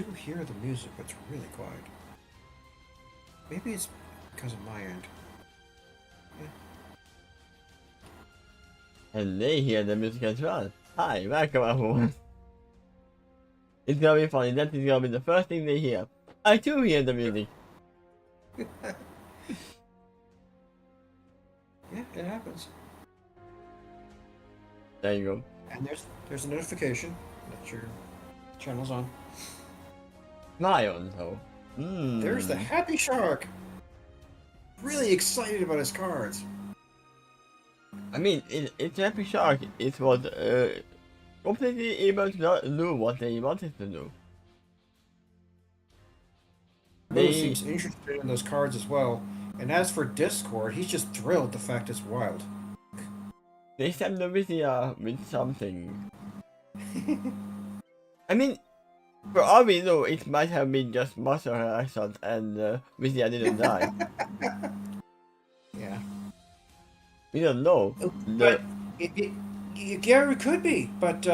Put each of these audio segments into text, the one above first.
do hear the music, but it's really quiet. Maybe it's because of my end. And they hear the music as well. Hi, welcome everyone. It's gonna be funny. That is gonna be the first thing they hear. I too hear the music. Yeah, it happens. There you go. And there's a notification that your channel's on. My own though. There's the happy shark. Really excited about his cards. I mean, it's Happy Shark. It was completely able to not do what they wanted to do. Moose seems interested in those cards as well. And as for Discord, he's just thrilled the fact it's wild. They sent the video with something. I mean, for all we know, it might have been just muscle harassment and Vizia didn't die. Yeah. We don't know. But yeah, it could be. But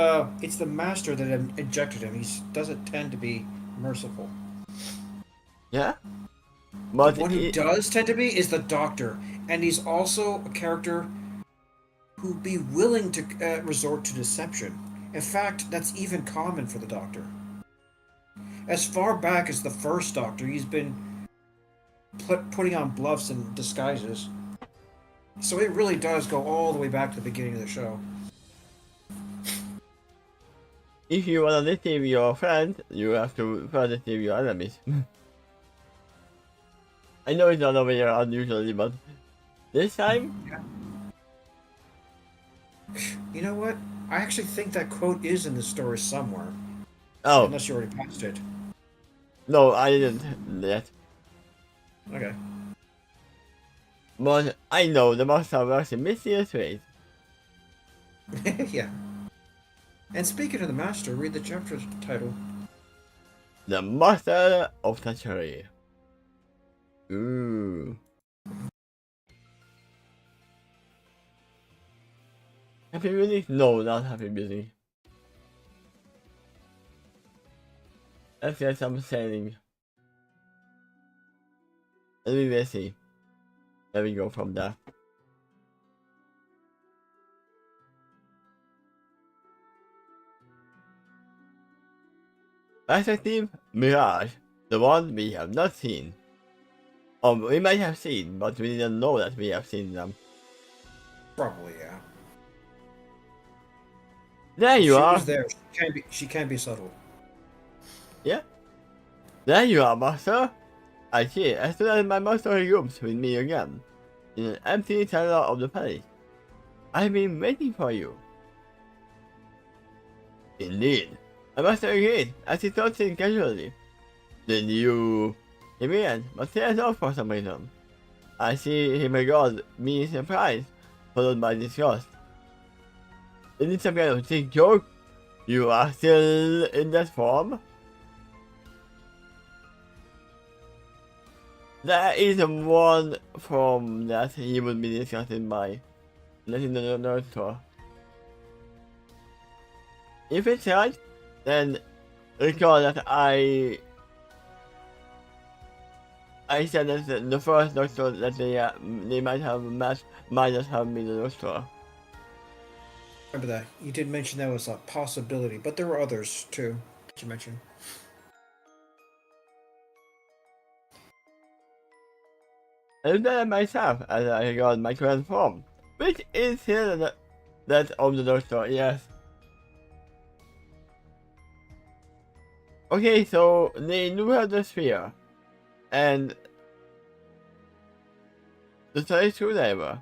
it's the master that injected him. He doesn't tend to be merciful. Yeah? But The one who does tend to be is the Doctor. And he's also a character who'd be willing to resort to deception. In fact, that's even common for the Doctor. As far back as the first Doctor, he's been putting on bluffs and disguises. So it really does go all the way back to the beginning of the show. if you wanna deceive your friends, you have to first deceive your enemies. I know it's not over here unusually, but this time? Yeah. You know what? I actually think that quote is in the story somewhere. Oh. Unless you already passed it. No, I didn't yet. Okay. But I know the monster works in mysterious ways. Yeah. And speaking of the master, read the chapter title. The Master of Treachery. Ooh. Happy music? No, not happy music. Let's get some sailing. And we will see. There we go from there. Perspective Mirage, the one we have not seen. Or we might have seen, but we didn't know that we have seen them. Probably, yeah. There you are. She was there. She can be subtle. Yeah. There you are, master. I see. As soon as my master resumes with me again, in an empty cellar of the palace. I've been waiting for you. Indeed. I must agreed, as he thought it casually. Then you... He began, but tears off for some reason. I see him regard me in surprise, followed by disgust. Is it some kind of sick joke? You are still in that form? There is one form that he would be disgusted by. Let him know the store. If it's right, then recall that I said that the first doctor that they might have met might just have been the doctor. Remember that. You did mention that was a possibility, but there were others too that you mentioned. And then myself, as I regard my current form, which is here that of the doctor, yes. Okay, so they knew how the sphere, and the side screwdriver,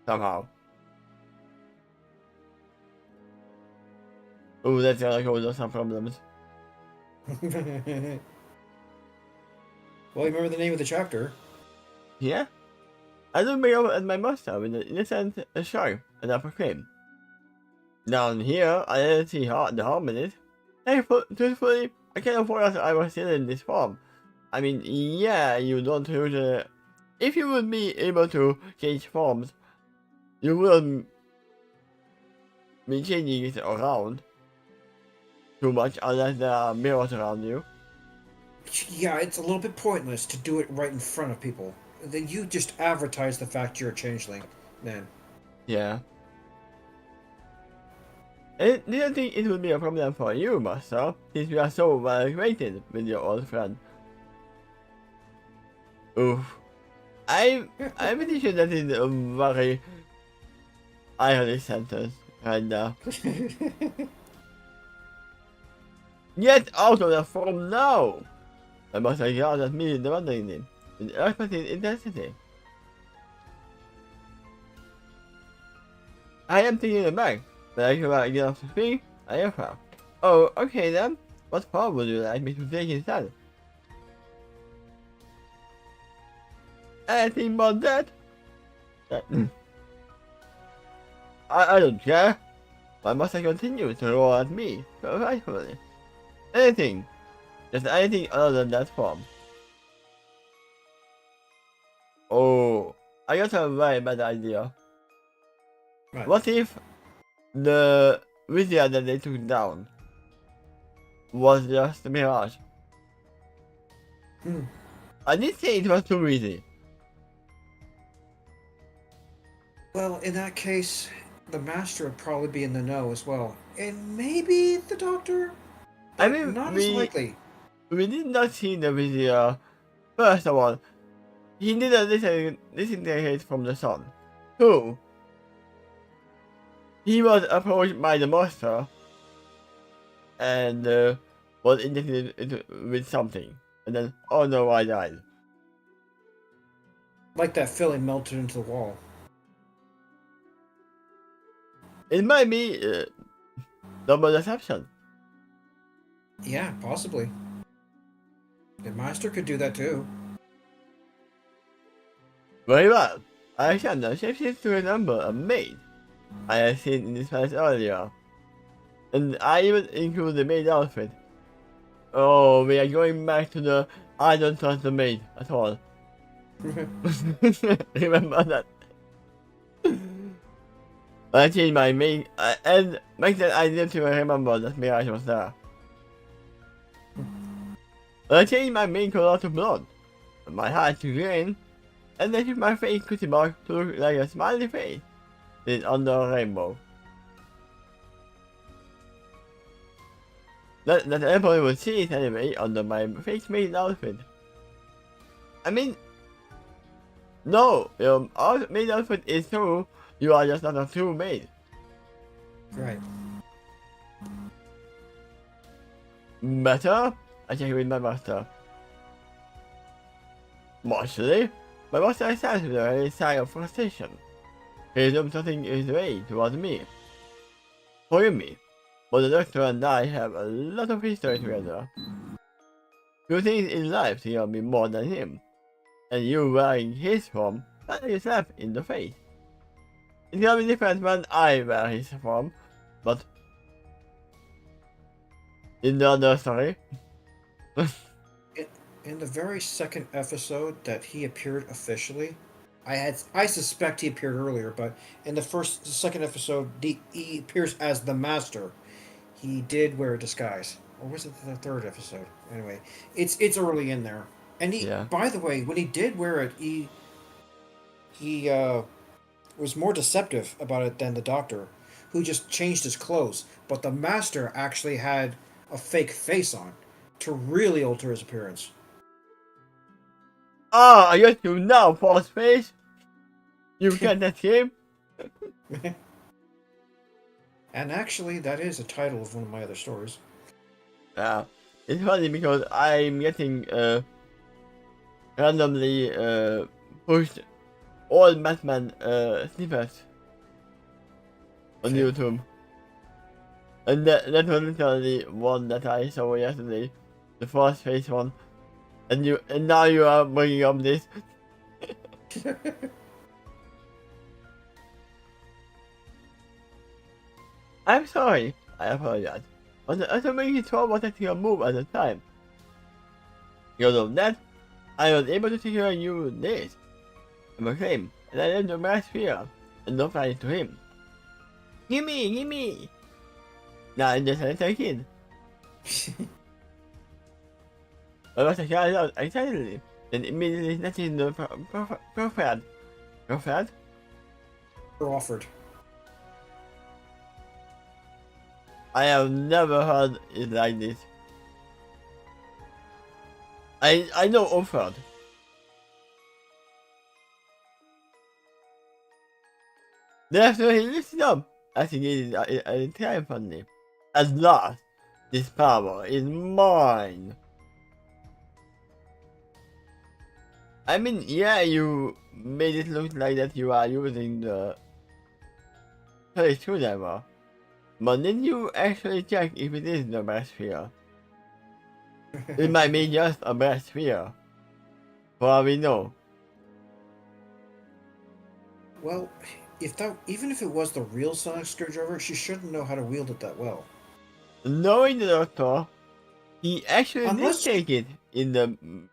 somehow. Oh, that's gonna cause some problems. Well, you remember the name of the chapter? Yeah? I look back up at my mustache with an innocent sharp and upper claim. Down here, I didn't see the harm in it. Truthfully, I can't afford that I was still in this form. I mean, yeah, you don't usually... If you would be able to change forms, you wouldn't be changing it around. too much unless there are mirrors around you. Yeah, it's a little bit pointless to do it right in front of people. Then you just advertise the fact you're a changeling, man. Yeah. And do you think it would be a problem for you, Master, since you are so well acquainted with your old friend? Oof. I'm pretty sure that is a very ironic sentence right now. Get out of the form now! I must have yelled at me demanding him with unexpected intensity. I am taking it back, but I cannot get off to speak. I am proud. Oh, okay then. What form would you like me to take instead? Anything but that? I don't care. Why must I continue to roar at me so rightfully? Anything. Just anything other than that form. Oh, I got a very bad idea. Right. What if the video that they took down was just a mirage? I did say it was too easy. Well, in that case, the master would probably be in the know as well. And maybe the doctor? I But mean, not as likely. we did not see the video. First of all, he didn't disintegrate from the sun. Two, he was approached by the monster and was injected with something. And then, oh no, I died. Like that filling melted into the wall. It might be double deception. Yeah, possibly. The master could do that too. Very well. I shall now shapeshift to remember a maid I have seen in this place earlier. And I even include the maid outfit. Oh, we are going back to the I don't trust the maid at all. Remember that. I changed my maid and back then I didn't even remember that Mirage was there. I changed my main color to blood, my hat to green, and then my face cutie mark to look like a smiley face lit under a rainbow. That everybody would see it anyway under my face maid outfit. I mean, no, your maid outfit is true, you are just not a true maid. Right. Better? I check with my master. Actually, my master is with a sigh of frustration. He assumes something is way towards me. Forgive me, but the doctor and I have a lot of history together. Few things in life scare me more than him, and you wearing his form that is slap in the face. It's gonna be different when I wear his form, but in the other story. In the very second episode that he appeared officially, I suspect he appeared earlier, but in the second episode, he appears as the master. He did wear a disguise, or was it the third episode? Anyway, it's early in there, and Yeah. By the way, when he did wear it, he was more deceptive about it than the doctor, who just changed his clothes. But the master actually had a fake face on to really alter his appearance. Ah, I get you now, false face. You get that game? And actually, that is a title of one of my other stories. Yeah, it's funny because I'm getting randomly pushed all Batman snippets on YouTube. And that was literally one that I saw yesterday, the false face one. And now you are bringing up this. I'm sorry. I apologize. But I don't make it so was taking a move at the time. Because of that, I was able to secure you this. I'm a claim, and I left the mass sphere and offered it to him. Gimme! Now I'm just a little kid. I was out excitedly, then immediately snatching the profile. Profile? Offered. I have never heard it like this. I know offered. Therefore he lifted up as he gazed triumphantly. At last, this power is mine. I mean, yeah, you made it look like that you are using the screwdriver, but did you actually check if it is the brass sphere? It might be just a brass sphere, for all we know. Well, even if it was the real sonic screwdriver, she shouldn't know how to wield it that well. Knowing the doctor, he actually did Unless take it in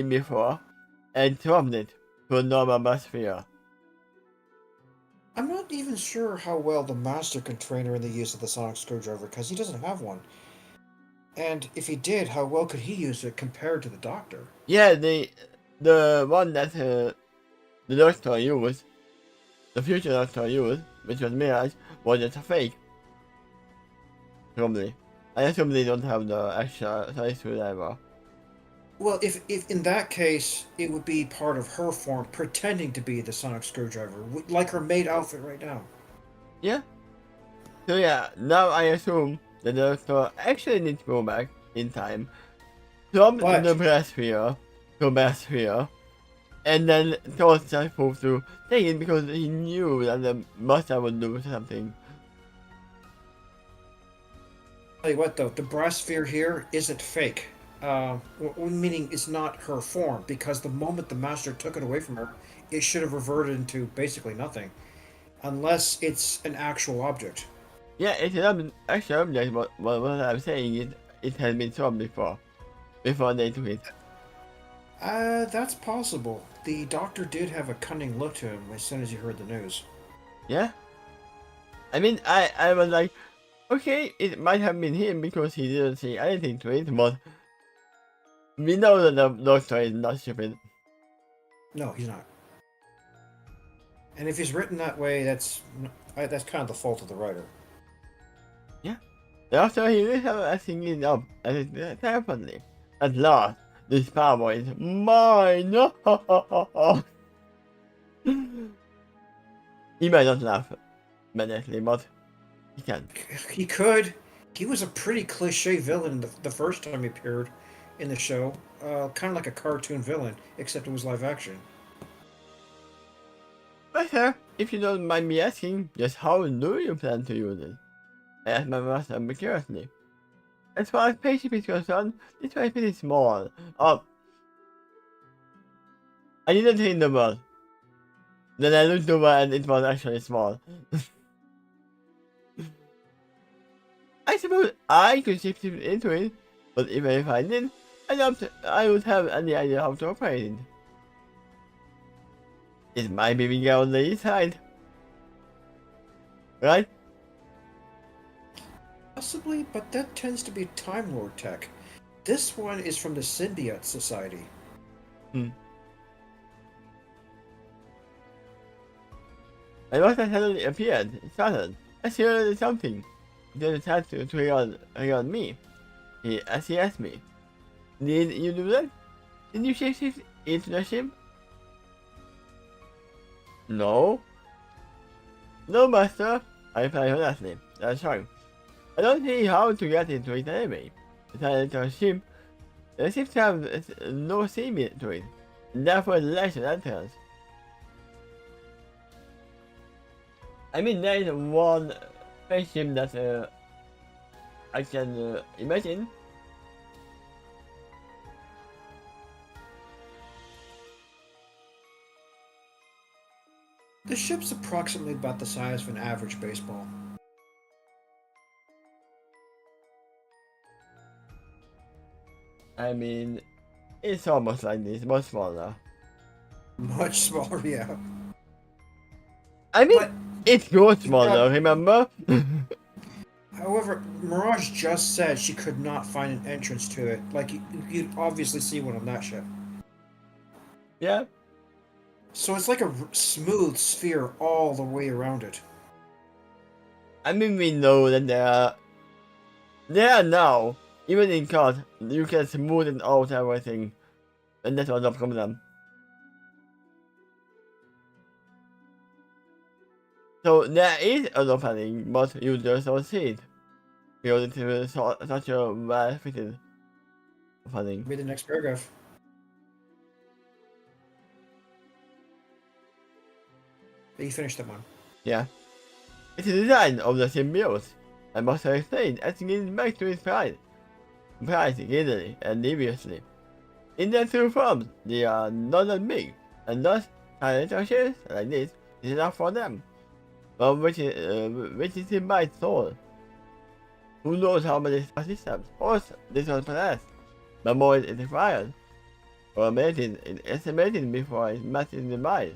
before and dropped it to a normal brass sphere. I'm not even sure how well the Master can train her in the use of the sonic screwdriver, because he doesn't have one. And if he did, how well could he use it compared to the Doctor? Yeah, the one that the doctor used, the future doctor used, which was Mirage, was just a fake. Probably. I assume they don't have the extra size screwdriver. Well, if in that case, it would be part of her form pretending to be the sonic screwdriver, like her maid outfit right now. Yeah. So yeah, now I assume that the doctor actually needs to go back in time from the brass sphere to brass sphere, and then told Sharpoof to take it because he knew that the master would do something. Tell you what, though, the brass sphere here isn't fake. Meaning it's not her form, because the moment the Master took it away from her, it should have reverted into basically nothing. Unless it's an actual object. Yeah, it's an actual object, but what I'm saying is it has been solved before they took it. That's possible. The Doctor did have a cunning look to him as soon as he heard the news. Yeah? I mean, I was like, okay, it might have been him because he didn't say anything to it, but we know that the Doctor is not stupid. No, he's not. And if he's written that way, that's kind of the fault of the writer. Yeah. After he lifted up it up triumphantly. At last, this power is mine! He might not laugh menacingly, but he can. He could. He was a pretty cliche villain the first time he appeared in the show. Kind of like a cartoon villain, except it was live action. But sir, if you don't mind me asking, just how do you plan to use it? I asked my master curiously. As far as spaceship is concerned, this one is pretty small. I didn't think the word. Then I looked over and it was actually small. I suppose I could shift it into it, but even if I did, I doubt I would have any idea how to operate it. It might be bigger on the east side. Right? Possibly, but that tends to be Time Lord tech. This one is from the Symbiote Society. I must have suddenly appeared, startled. I see something. He then tried to regard me. As he asked me, did you do that? Did you shift into the ship? No. No, master, I replied honestly. That's right. I don't see how to get into it anyway. It's a ship. The ships have no sea to it, therefore less entrance. I mean, there is one spaceship that I can imagine. The ship's approximately about the size of an average baseball. I mean, it's almost like this, much smaller. Much smaller, yeah. I mean, But it's good smaller, remember? However, Mirage just said she could not find an entrance to it. Like, you'd obviously see one on that ship. Yeah. So it's like a smooth sphere all the way around it. I mean, we know that there are now, even in cars, you can smoothen out everything, and that's what's problem. So there is an opening, but you just don't see it, because it is such a well-fitted opening. Read the next paragraph. You finished that one. Yeah. It's the design of the symbiote. I must have explained as it gives back to its pride easily and deviously. In their true forms, they are not that big, and thus, tiny shapes like this is enough for them. But which is in my soul. Who knows how many systems, force this was possessed, but more is required, or estimated before its massive demise.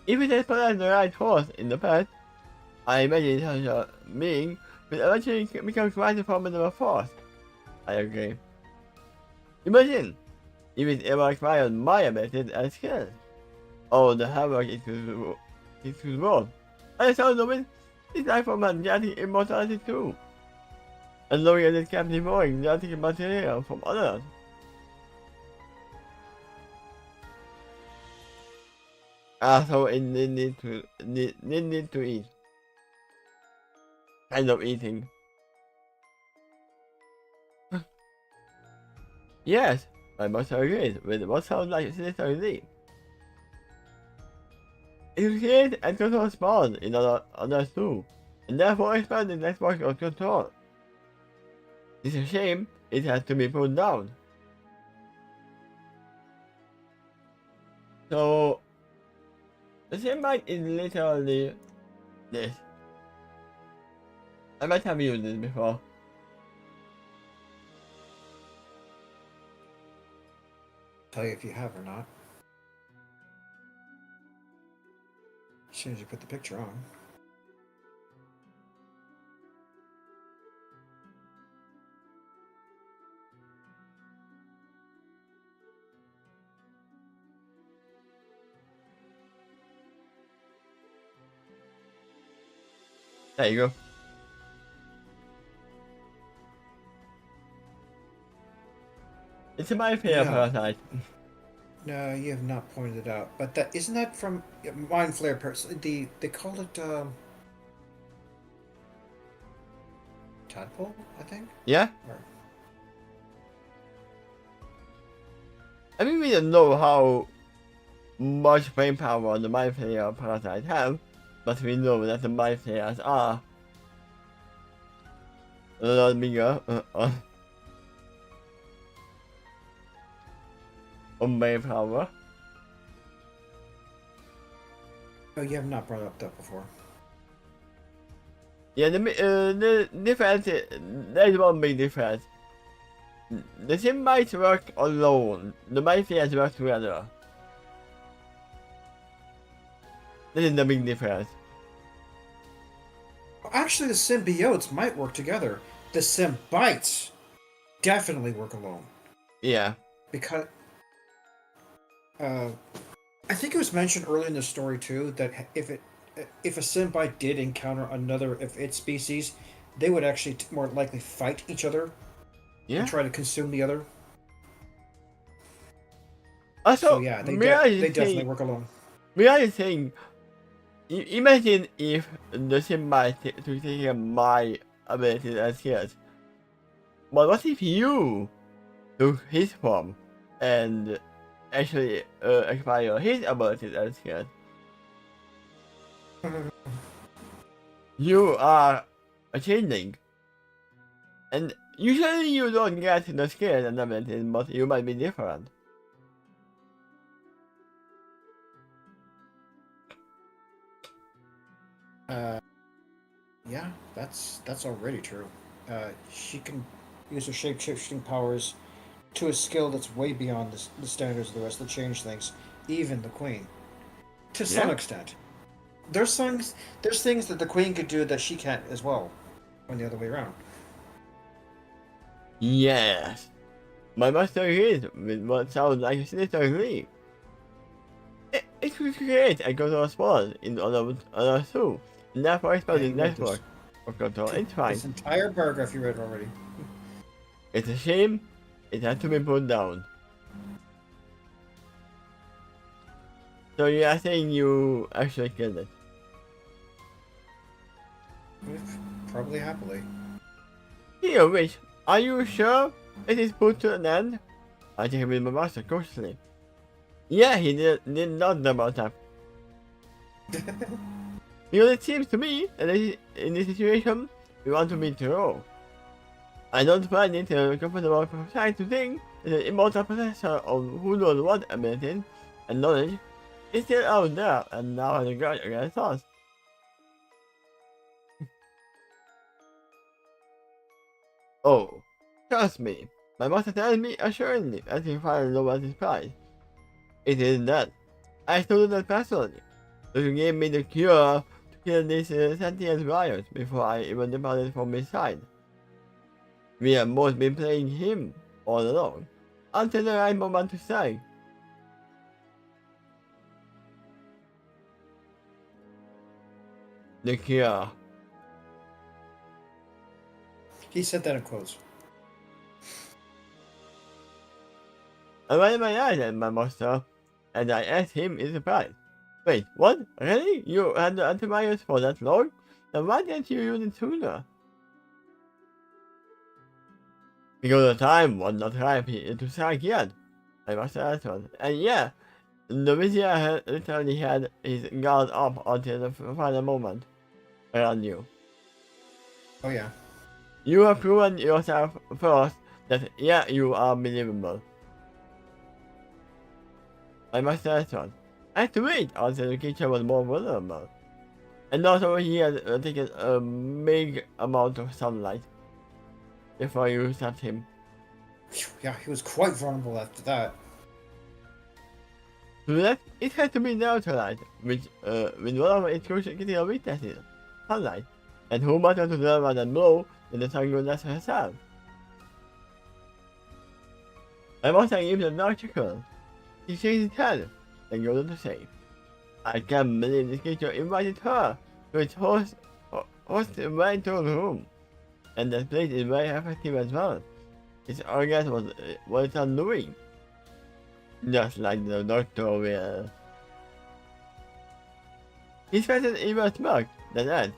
If it has possessed the right force in the past, I imagine such a being will eventually become quite a formidable force. I agree. Imagine if it ever acquired my abilities and skills. Oh, the havoc it could work. And the sound of it is like for magnetic immortality too. And knowing that it kept devouring genetic material from others. So it needed to eat. Kind of eating. Yes, I must agree with what sounds like sinister indeed. It will create and control spawns in others too, and therefore expand the network of control. It's a shame it has to be put down. So, the symbiote is literally this. I might have used this before. Tell you if you have or not. As soon as you put the picture on. There you go. It's my favorite parasite. No, you have not pointed it out. But that isn't that from Mind Flare person. They call it tadpole, I think. Yeah? Or, I mean, we don't know how much brain power the mind flayer parasites have, but we know that the mind flayers are a lot bigger on brain power. oh, you have not brought up that before. Yeah, the difference, there's one big difference. The symbiotes work alone, the mind flayers work together. This is the big difference. Actually, the symbiotes might work together. The symbiotes definitely work alone. Yeah. Because I think it was mentioned earlier in the story too that if a symbiote did encounter another of its species, they would actually more likely fight each other Yeah. and try to consume the other. Also, So yeah, they definitely work alone. We are saying, imagine if the symbiote took take my abilities and skills. But what if you took his form and actually acquire his abilities and skills? You are a changeling. And usually you don't get the skills and abilities, but you might be different. Yeah, that's already true. She can use her shape shifting powers to a skill that's way beyond the standards of the rest of the change things. even the Queen, to some Yeah. extent. There's things that the Queen could do that she can't as well, or the other way around. Yes. My master agrees with what sounds like a sinister agree. It could create a control spawn in other two, and therefore expand Yeah, the you wrote network this. of control. It's fine. This entire paragraph you read already. It's a shame. It has to be put down. So you are saying you actually killed it? Probably happily. Speaking of which, are you sure it is put to an end? I checked with my master cautiously. Yeah, he did not know about that. Because it seems to me that in this situation, we want to be true. I don't find it comfortable for society to think that the immortal possessor of who knows what abilities and knowledge is still out there and now has a grudge against us. Oh, trust me. My master tells me assuredly as he finally lowers his price. It is that. I stole that personally. So you gave me the cure to kill these sentient riots before I even departed from his side. We have both been playing him all along, until the right moment to strike. The cure. He said that in quotes. I raised my eyes at my master, and I asked him in surprise. Wait, what? Really? You had the antivirus for that long? Then why didn't you use it sooner? Because the time was not ripe to strike yet, my master answered. And yeah, the vizier had literally had his guard up until the final moment around you. Oh yeah. You have proven yourself first that yeah, you are believable. My master answered. I had to wait until the creature was more vulnerable. And also he had taken a big amount of sunlight before you stabbed him. Yeah, he was quite vulnerable after that. So that it had to be neutralized with one of its critical weaknesses, sunlight. And who better to deliver that blow than the sun goddess herself? I must have given a dark chuckle. He shakes his head and goes on to say, I can't believe this creature invited her to its host right to the room. And that place is very effective as well. Its orgasm was its undoing. Just like the doctor will. His face is even smirk than that.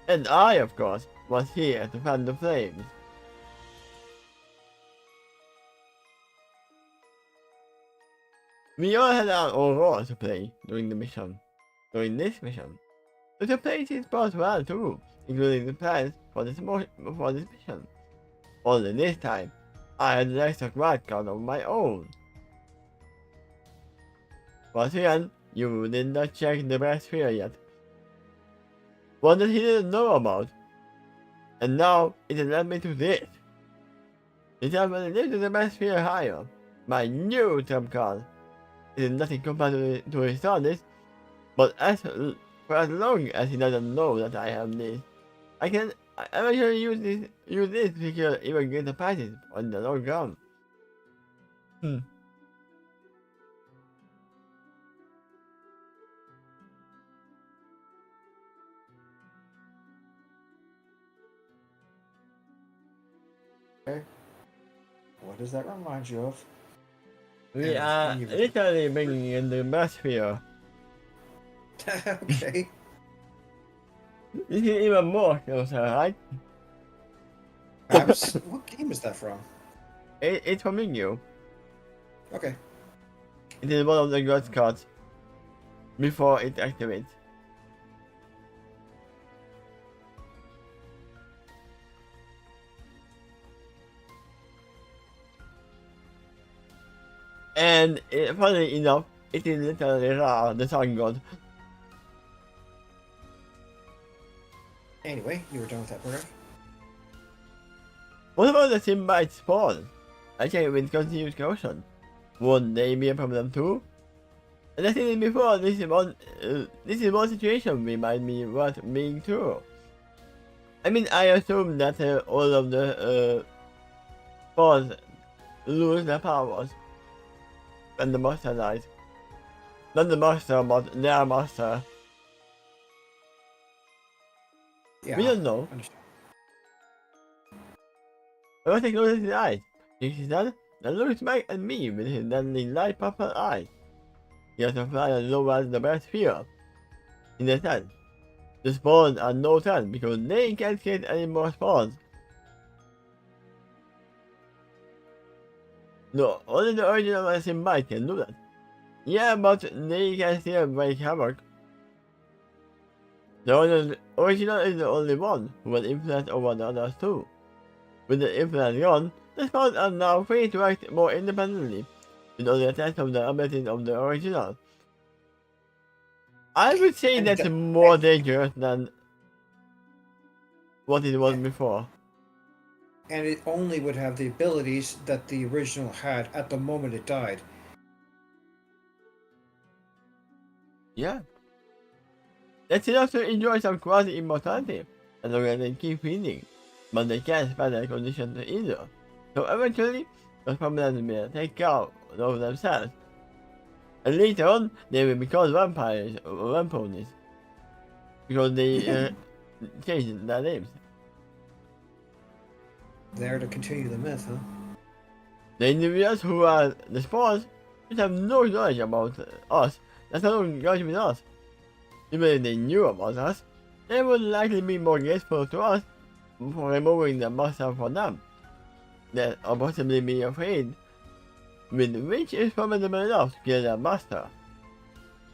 And I, of course, was here to fan the flames. We all had our own role to play during this mission. But the play its part well too, including the plans for this mission. Only this time, I had an extra wild card of my own. Once again, you did not check the biosphere yet. One that he didn't know about. And now it has led me to this. It has when I live to the biosphere higher. My new trump card. It is nothing compared to his TARDIS, but for as long as he doesn't know that I have this, I can eventually use this to secure even greater prizes on the long run. Okay. What does that remind you of? We And are when you literally bringing in the biosphere. okay. This is even more closer, right? Perhaps. What game is that from? It's from you. Okay. It is one of the god cards before it activates. And funnily enough, it is literally Ra, the sun god. Anyway, you were done with that paragraph. What about the Symbite spawn? I checked with continued caution. Would they be a problem too? And I said it before, this is one situation remind me what being true. I mean, I assume that all of the spawns lose their powers when the monster dies. Not the monster, but their monster. Yeah. We don't know. Understand. I want to close his eyes. He said, and looks back at me with his deadly light purple eyes. He has to fly as low as the best fear. In the sun. The spawns are no sun because they can't get any more spawns. No, only the original Symbiote can do that. Yeah, but they can still break havoc. The original is the only one who has influence over the others too. With the influence gone, the spawns are now free to act more independently, with only a test of the abilities of the original. I would say that's more dangerous than what it was before. And it only would have the abilities that the original had at the moment it died. Yeah. That's enough to enjoy some quasi-immortality, as long as they keep feeding, but they can't spare their conditions either. So eventually, those problems will take out of themselves. And later on, they will become vampires or vampires. Because they changed their names. There to continue the myth, huh? The individuals who are the spawns just have no knowledge about us, let alone engage with us. Even if they knew about us, they would likely be more grateful to us for removing the monster from them, than or possibly be afraid, with which is formidable enough to kill their master.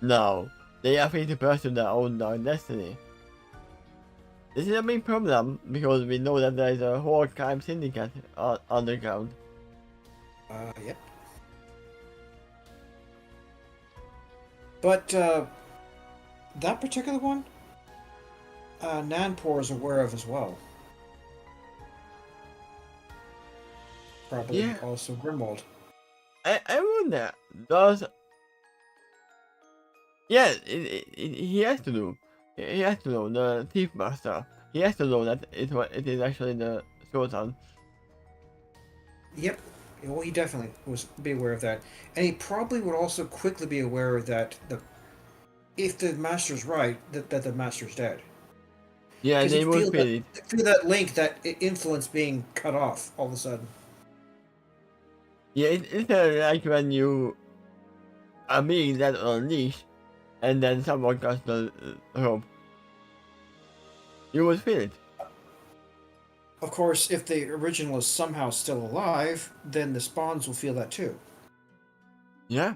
Now, they are free to pursue their own dark destiny. This is a big problem because we know that there is a whole crime syndicate underground. Yep. But, that particular one, Nanpor is aware of as well. Probably also Grimwald. I wonder, does... Yeah, he has to do. He has to know, the Thief Master. He has to know that it is actually the Sultan. Yep. Well, he definitely was be aware of that. And he probably would also quickly be aware that if the Master's right, that the Master's dead. Yeah, they would feel it. Feel that link, that influence being cut off all of a sudden. Yeah, it's like when you are being that unleashed, and then someone cuts the rope. You would feel it. Of course, if the original is somehow still alive, then the spawns will feel that too. Yeah.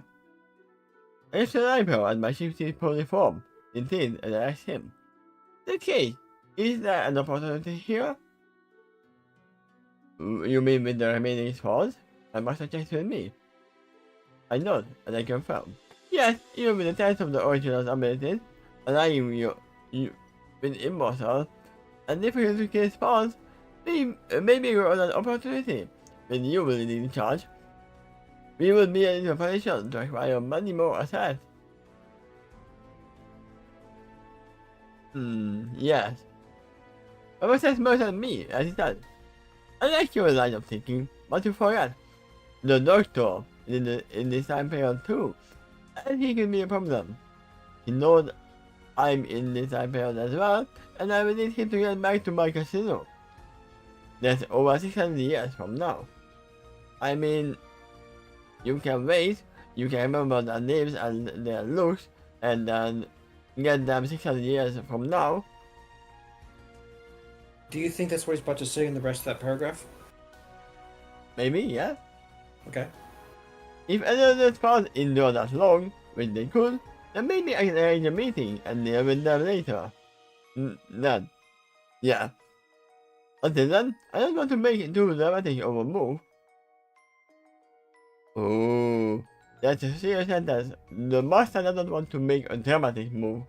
It's an eyebrow and my shifty pony form. Indeed, and I asked him, okay, is there an opportunity here? You mean with the remaining spawns? I must have checked with me. I nod, and I confirm. Yes, even with the test of the original's abilities, allowing you with immortal, and difficult to kill spawns, maybe you're on an opportunity. When you will lead in charge, we will be in a position to acquire many more assets. Yes. But what says more than me, as he said. I like your line of thinking, but you forget. The doctor in this time period too, and he can be a problem. He knows I'm in this time period as well, and I will need him to get back to my casino. That's over 600 years from now. I mean, you can wait, you can remember their names and their looks, and then get them 600 years from now. Do you think that's what he's about to say in the rest of that paragraph? Maybe, yeah. Okay. If any of the spawns endure that long, which they could, then maybe I can arrange a meeting and deal with them later. None. Yeah. Until then, I don't want to make it too dramatic of a move. Oh, that's a serious sentence. The master doesn't want to make a dramatic move.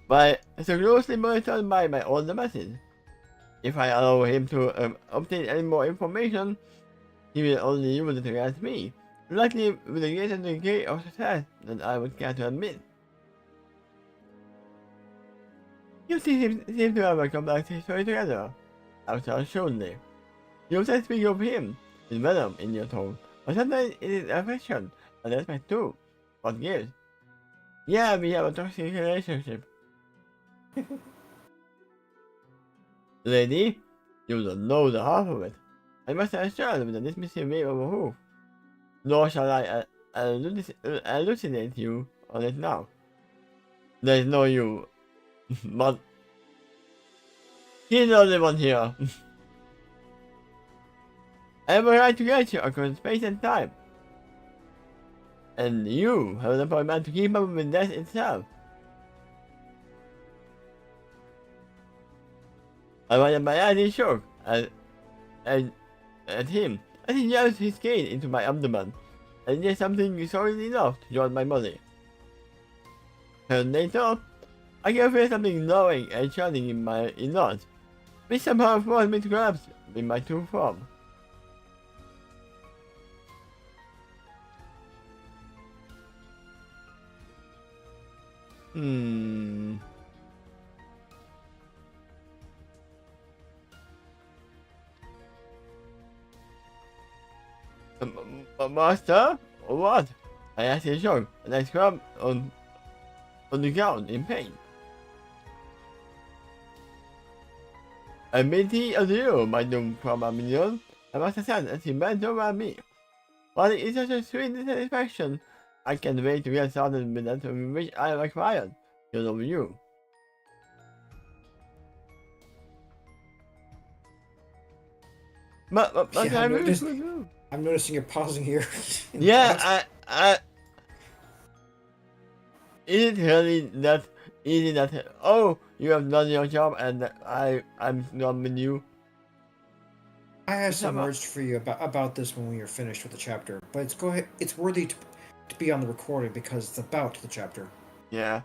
But so closely monitored by my own message. If I allow him to obtain any more information, he will only use it against me, likely with a greater degree of success than I would care to admit. You seem to have a complex history together. After surely. You often speak of him with venom in your tone, but sometimes it is affection and respect too. What gives? Yeah, we have a toxic relationship. Lady, you don't know the half of it. I must assure with a dismissive wave of a hoof. Nor shall I elucidate you on it now. There is no you, but he's the only one here. I have a right to get you across space and time. And you have an appointment to keep up with death itself. I wanted my eyes shook at him as he jabbed his cane into my abdomen, and did something solid enough to join my body. And later, I can feel something gnawing and churning in my innards, which somehow forced me to collapse with my true form. Master? Or what? I asked in shock, and I scrubbed on the ground in pain. I pity of you, my young minion. I must have said as he bent over me. But it is such a sweet satisfaction. I can't wait to get started with that which I am acquired. You know you. But Yeah, I'm really good. I'm noticing you're pausing here. Yeah, is it really that easy that, oh, you have done your job and I'm done with you? I have some words for you about this when we are finished with the chapter, but it's worthy to be on the recording because it's about the chapter. Yeah.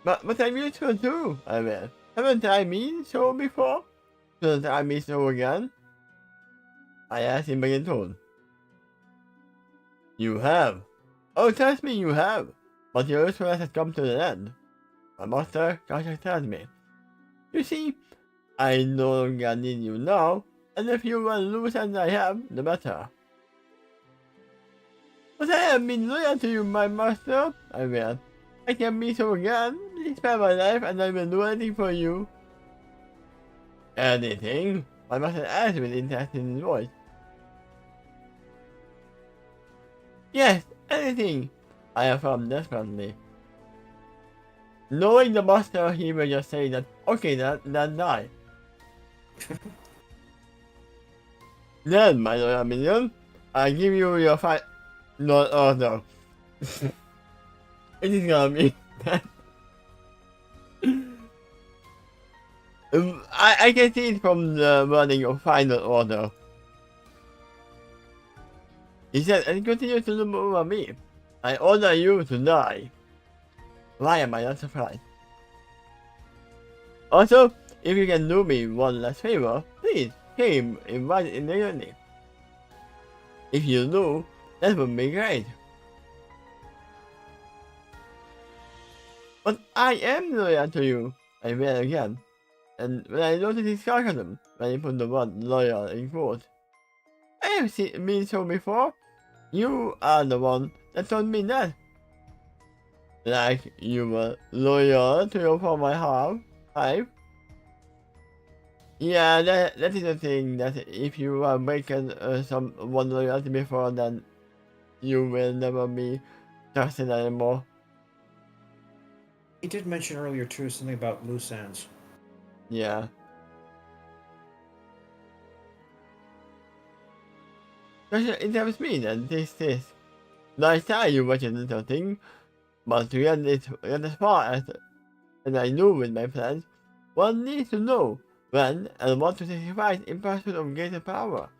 But I'm used to it too, I mean. Haven't I been so before? Shouldn't I be so again? I asked in my tone. You have. Oh, trust me, you have. But your usefulness has come to an end. My master conscience tells me. You see, I no longer need you now, and if you will lose as I have, the better. But I have been loyal to you, my master, I will. I can be so again. Please spare my life and I will do anything for you. Anything? My master asked with interest in his voice. Yes, anything, I affirmed desperately. Knowing the master, he will just say that, okay, then die. Then, my loyal minion, I give you your fight. No, oh no. It is gonna be I can see it from the wording of final order. He said, and continue to loom over me. I order you to die. Why am I not surprised? Also, if you can do me one last favor, please came invited immediately. If you do, that would be great. But I am loyal to you, I read again. And when I noticed his sarcasm, when he put the word loyal in quotes, I have been so before. You are the one that told me that. Like you were loyal to your former hive. Yeah, that is the thing, that if you are breaking someone loyalty before, then you will never be trusted anymore. He did mention earlier too something about loose ends. Yeah. It helps me that this. I tell you what a little thing, but to get as far as I knew with my plans, one needs to know when and what to sacrifice in pursuit of greater power.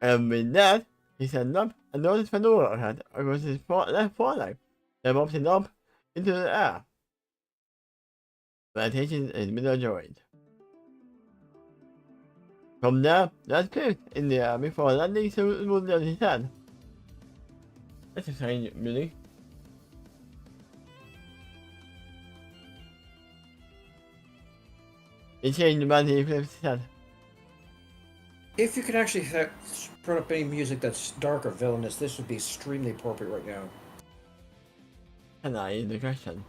And with that, he stood up and noticed Fedora had across his left foreleg, then mopped it up into the air. Meditation is middle joint. From there, let's put in the air before landing smoothly on his head. That's a strange music. It changed when he flips his head. If you could actually put up any music that's dark or villainous, this would be extremely appropriate right now. And I is the question.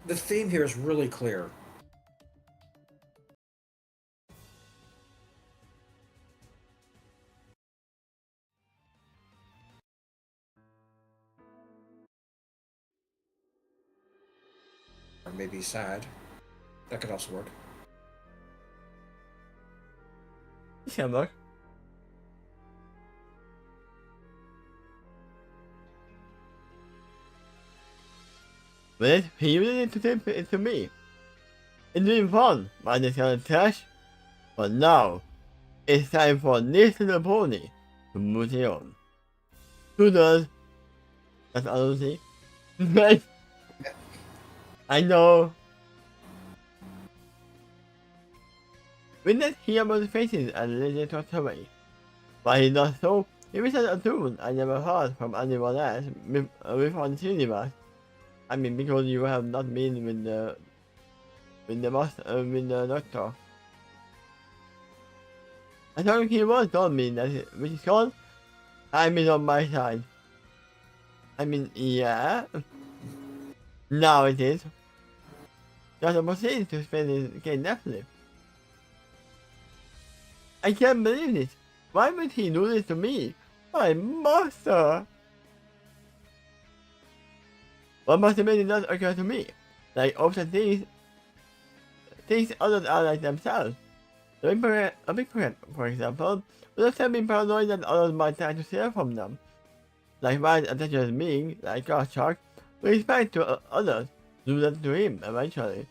The theme here is really clear. Or maybe sad. That could also work. This can work. But he uses it to tip it to me. It's been fun, but it's kind of trash. But now, it's time for this little pony to move it on. Who does? That's all I see. I know. We let hear about faces and legend talked away. But he does so, he whistles a tune I never heard from anyone else before this universe. I mean, because you have not been with the doctor. I thought he was told me that which is called I'm on my side. I mean, yeah. Now it is. Dr. proceeds to spend his game definitely. I can't believe this. Why would he do this to me? My master! What must have made it not occur to me? Like often things others are like themselves. A big parent, for example, would have been paranoid that others might try to steal from them. Likewise, a dangerous being, like a shark, will expect to others do that to him eventually,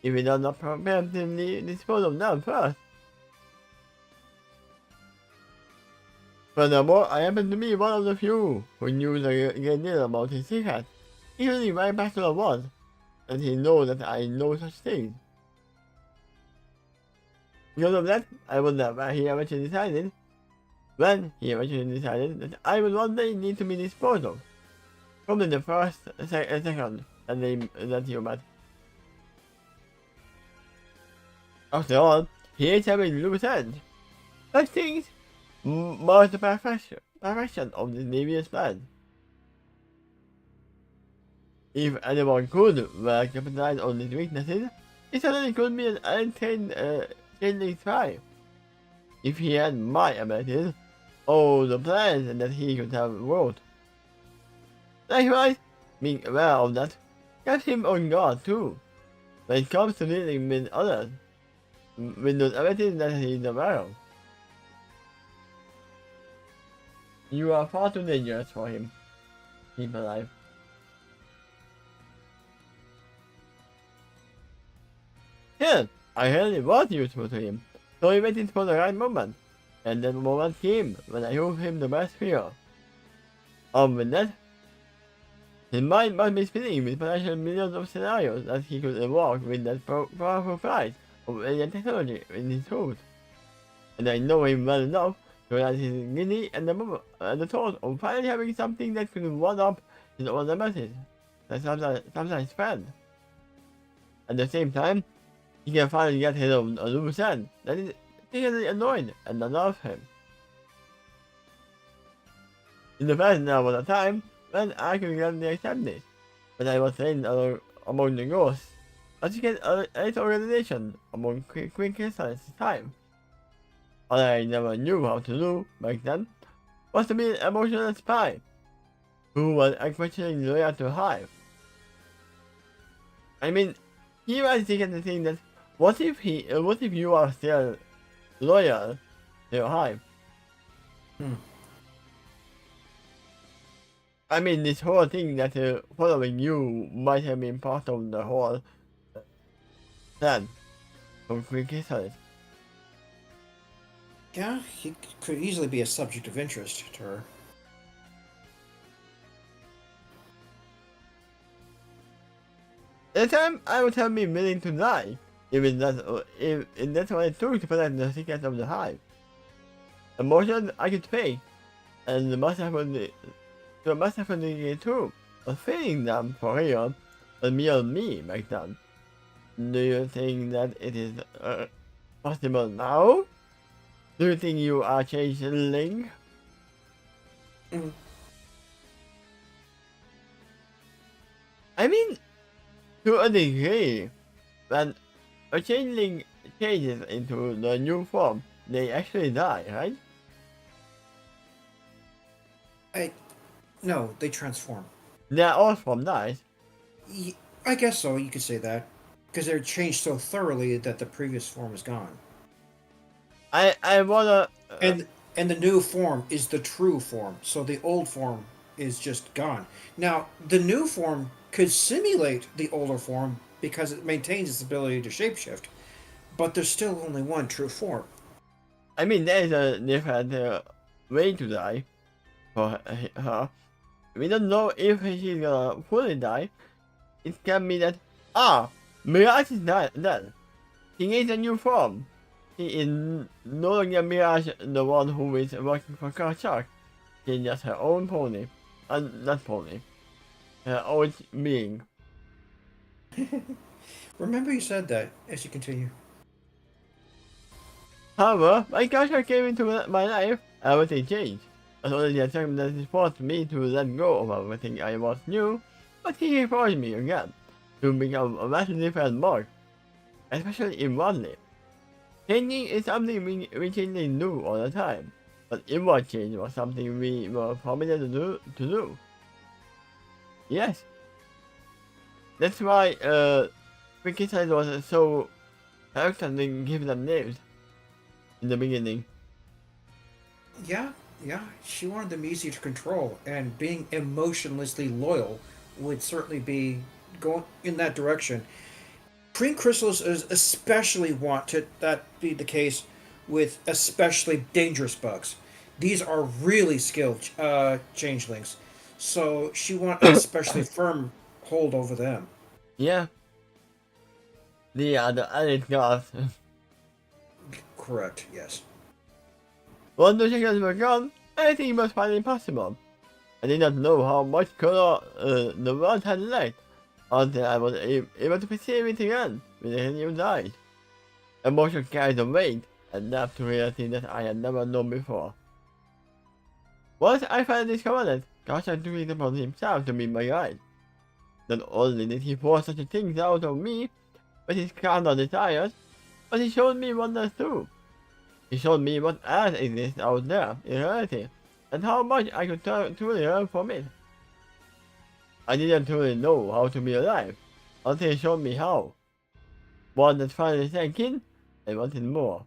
if he does not preemptively dispose of them first. Furthermore, I happen to be one of the few who knew a great deal about his secret, even if my bachelor was, and he knows that I know such things. Because of that, I wonder why he eventually decided, that I would one day need to be disposed of. Probably the first second that you met. After all, he is having loose ends. Such things mark the perfection of this devious plan. If anyone could capitalize on these weaknesses, it certainly could be an untrained spy. If he had my abilities, all the plans that he could have wrote. Likewise, being aware of that, kept him on guard too, when it comes to dealing with others, with those abilities that he is aware of. You are far too dangerous for him. Keep alive. Yes, I heard it was useful to him, so he waited for the right moment, and that moment came when I showed him the best fear. With that, his mind must be spinning with potential millions of scenarios that he could evoke with that powerful price of alien technology in his thought. And I know him well enough to realize he's giddy and the thought of finally having something that could one-up his own nemesis, that sometimes friend. At the same time, he can finally get rid of a loose end that is particularly annoyed and unnerves him. In the past now was a time when I could gladly accept this, when I was trained among the ghosts, as you get a little organization among quick crystals time. All I never knew how to do back then was to be an emotional spy, who was unquestioningly loyal to Hive. I mean, here I think the thing that what if you are still loyal to your Hive? I mean, this whole thing that following you might have been part of the whole plan from Quick Crystals. Yeah, he could easily be a subject of interest to her. At the time, I would have been willing to die Even if that's what it took to protect the secret of the hive. Emotions I could fake, and the must have been too. But feeling them for real was me back then. Do you think that it is possible now? Do you think you are changeling? Mm. I mean, to a degree, when a changeling changes into the new form, they actually die, right? No, they transform. Their old form dies. I guess so. You could say that because they're changed so thoroughly that the previous form is gone, I wanna. and the new form is the true form. So the old form is just gone. Now the new form could simulate the older form because it maintains its ability to shapeshift, but there's still only one true form. I mean, there is a different way to die for her. We don't know if she's gonna fully die. It can be that Mirage is dead. He needs a new form. He is no longer Mirage, the one who is working for Karchak. She is just her own pony. Not pony. Her own being. Remember you said that as you continue. However, my Karchak came into my life, everything changed. Not only the time that he forced me to let go of everything I once knew, but he forced me again to become a vastly different mark, especially inwardly. Changing is something we changing do all the time, but inward change was something we were forbidden to do. Yes. That's why Wikicyde was so reluctant to give them names in the beginning. Yeah, she wanted them easy to control, and being emotionlessly loyal would certainly be going in that direction. Green crystals especially want to that be the case with especially dangerous bugs. These are really skilled changelings, so she wanted an especially firm hold over them. Yeah, the added gods. Correct. Yes. Once the chickens were gone, anything was finally possible. I did not know how much color the world had left until I was able to perceive it again with a new eyes. Emotion carried the weight and depth to reality that I had never known before. Once I finally discovered it, Kasha took it upon himself to be my guide. Not only did he force such things out of me with his carnal desires, but he showed me wonders too. He showed me what else exists out there in reality, and how much I could truly learn from it. I didn't truly know how to be alive, until he showed me how. One that finally sank in, I wanted more.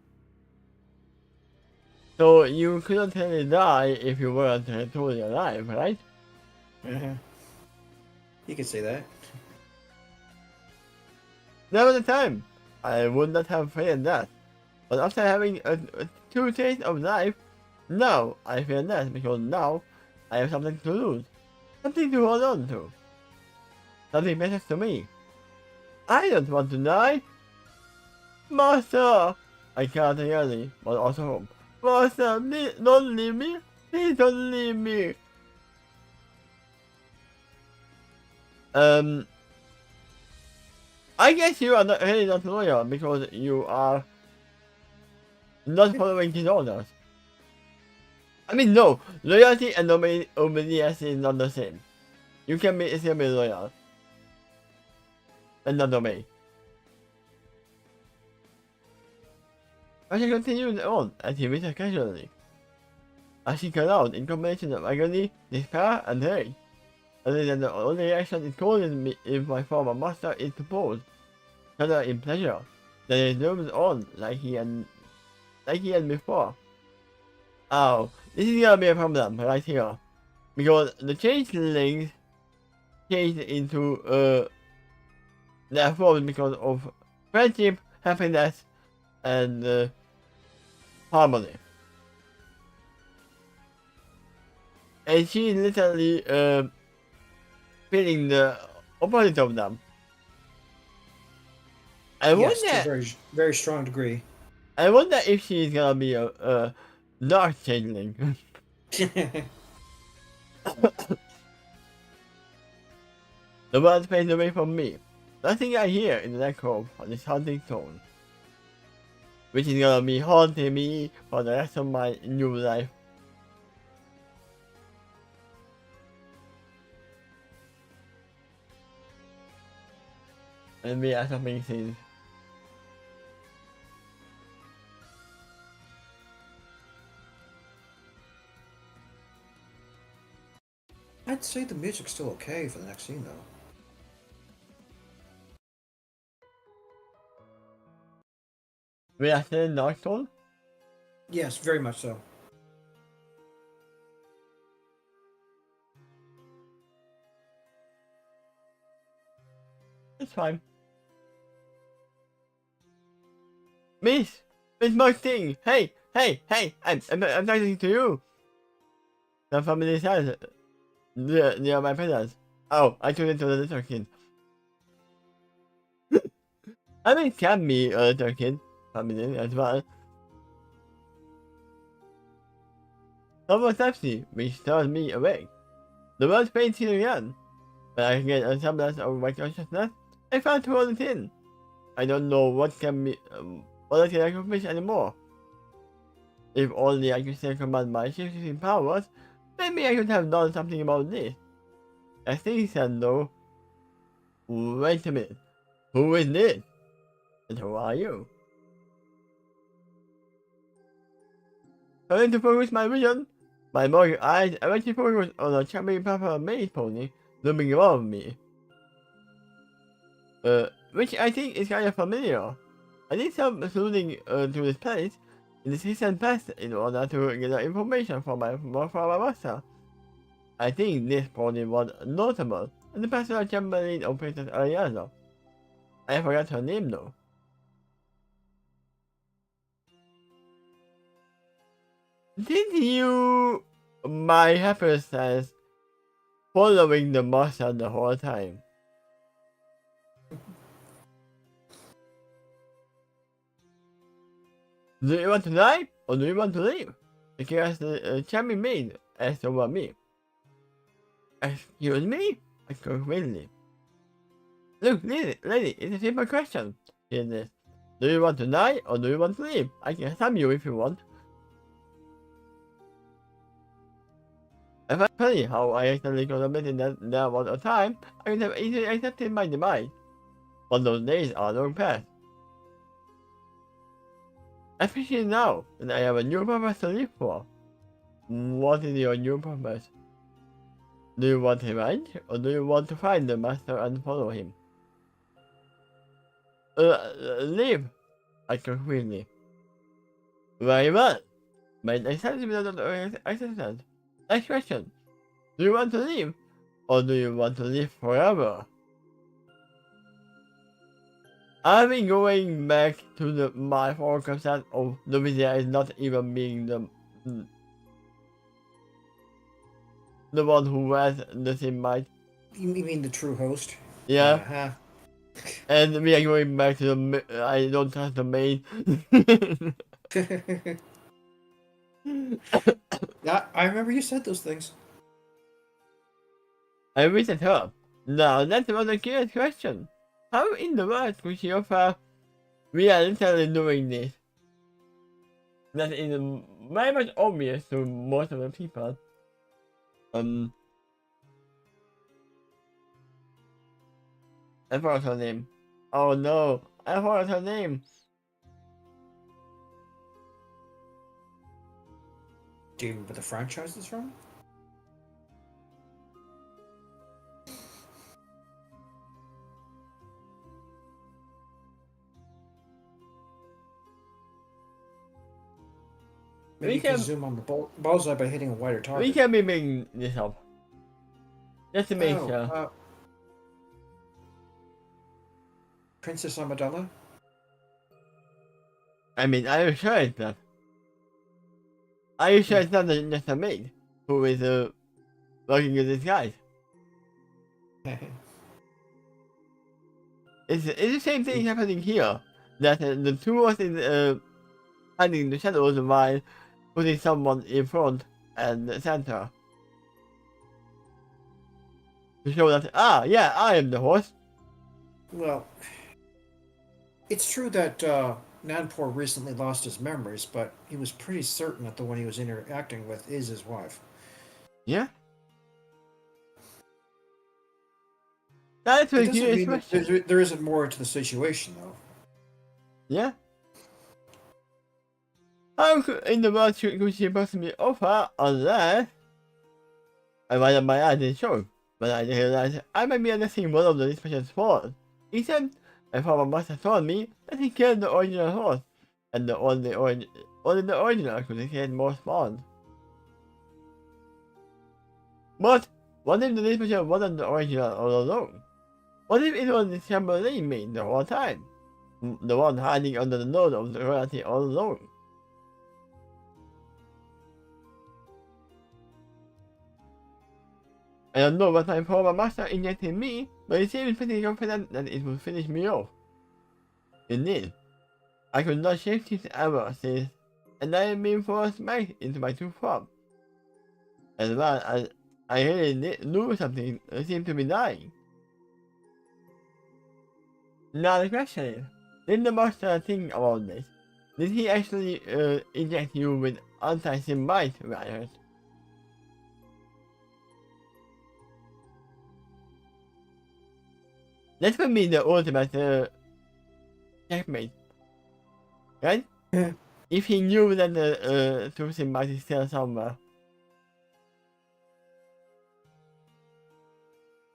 So you couldn't really die if you weren't truly alive, right? Uh-huh. You could say that. There was a time I would not have feared that, but after having a true taste of life, now I fear that because now I have something to lose, something to hold on to, something matters to me. I don't want to die. Master! I can't really, but also home. Master, please don't leave me. Please don't leave me. I guess you are really not loyal because you are not following his orders. I mean, no, loyalty and obedience is not the same. You can still be loyal and not obey. But she continued on as he waited casually. As she cried out in combination of agony, despair, and rage. Other than the only reaction it causes me if my former master is to pause, shudder in pleasure, then he zooms on like he had before. Oh, this is gonna be a problem right here. Because the changelings changed into their forms because of friendship, happiness, and harmony. And she is literally feeling the opposite of them. I Yes, to a wonder. very, very strong degree. I wonder if she's gonna be a dark changeling. The world fades away from me. Nothing I hear in the echo of this haunting tone, which is gonna be haunting me for the rest of my new life. And me as something scenes. I'd say the music's still okay for the next scene, though. We are still in Dark Tone? Yes, very much so. It's fine. Miss Martin! Hey! I'm talking to you! The family says near my presence. Oh, I took it to the little kid. I mean, can be a little kid family as well. Someone taps me, which turns me awake. The world fades here again. But I get a semblance of my consciousness. I found to hold it in. I don't know what can be, what I can accomplish anymore. If only I could still command my shifting powers, maybe I could have done something about this. I think he said though. Wait a minute. Who is this? And who are you? Trying to focus my vision, my morning eyes eventually focused on a chubby purple maze pony looming above me. Which I think is kind of familiar. I did some alluding to this place in the recent past in order to gather information from my master. I think this pony was notable, and the personal chamberlain of Princess Ariana. I forgot her name though. Did you, my hypothesis, following the master the whole time? Do you want to die, or do you want to leave? Because the charming maid asked over me. Excuse me? I spoke quickly. Look, lady, it's a simple question. Here it is. Do you want to die, or do you want to leave? I can stab you if you want. I find funny how I accidentally contemplated that there was a time I could have easily accepted my demise. But those days are long past. Especially now that I have a new purpose to live for. What is your new purpose? Do you want revenge, or do you want to find the master and follow him? Leave, I concretely. Very well. But accepted without acceptance. Next question. Do you want to leave, or do you want to live forever? I've been going back to my former concept of the video is not even being the one who has the same mind. You mean the true host? Yeah. Uh-huh. And we are going back to the I don't trust the maid. Yeah, I remember you said those things. I reset her. Now that was a curious question. How in the world could she offer we are literally doing this? That is very much obvious to most of the people. I forgot her name. Oh no, I forgot her name. Do you remember the franchise is from? Maybe you can zoom on the bullseye by hitting a wider target. We can be making this up. Just to make sure. Princess Amidala? I mean, are you sure it's not? Are you sure it's not just a maid who is working in disguise? it's the same thing happening here. That the two was in hiding in the shadows while putting someone in front and the center. To show that, yeah, I am the host. Well, it's true that Nanpor recently lost his memories, but he was pretty certain that the one he was interacting with is his wife. Yeah? That's It a doesn't curious mean that question. there isn't more to the situation, though. Yeah? How in the world could she possibly offer unless I widened my eyes and showed, but I realized I might be understanding one of the dispatcher's faults. He said my father must have told me that he killed the original horse, and only the original could create more spawns. But what if the dispatcher wasn't the original all along? What if it was the Chamberlain maid the whole time? The one hiding under the nose of the royalty all along? I don't know what my former master injected in me, but he seemed pretty confident that it would finish me off. Indeed, I could not shake his ever since, and I had been forced back into my true form. And while I really knew something seemed to be dying. Now the question is, did the master think about this? Did he actually inject you with anti-Semite virus? That would be the ultimate checkmate, right? Yeah. If he knew that the truth might is still somewhere.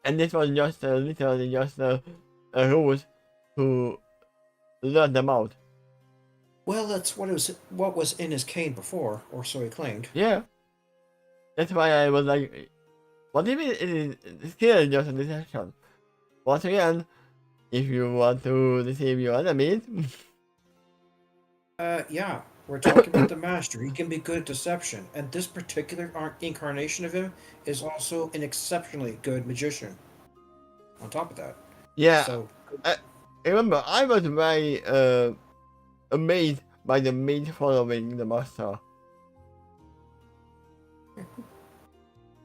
And this was just literally just a ruse to learn them out. Well, that's what was in his cane before, or so he claimed. Yeah. That's why I was like, what if it is still just a deception? Once again, if you want to deceive your enemies, Yeah, we're talking about the master. He can be good at deception, and this particular incarnation of him is also an exceptionally good magician. On top of that, yeah. so I remember I was very amazed by the maid following the master.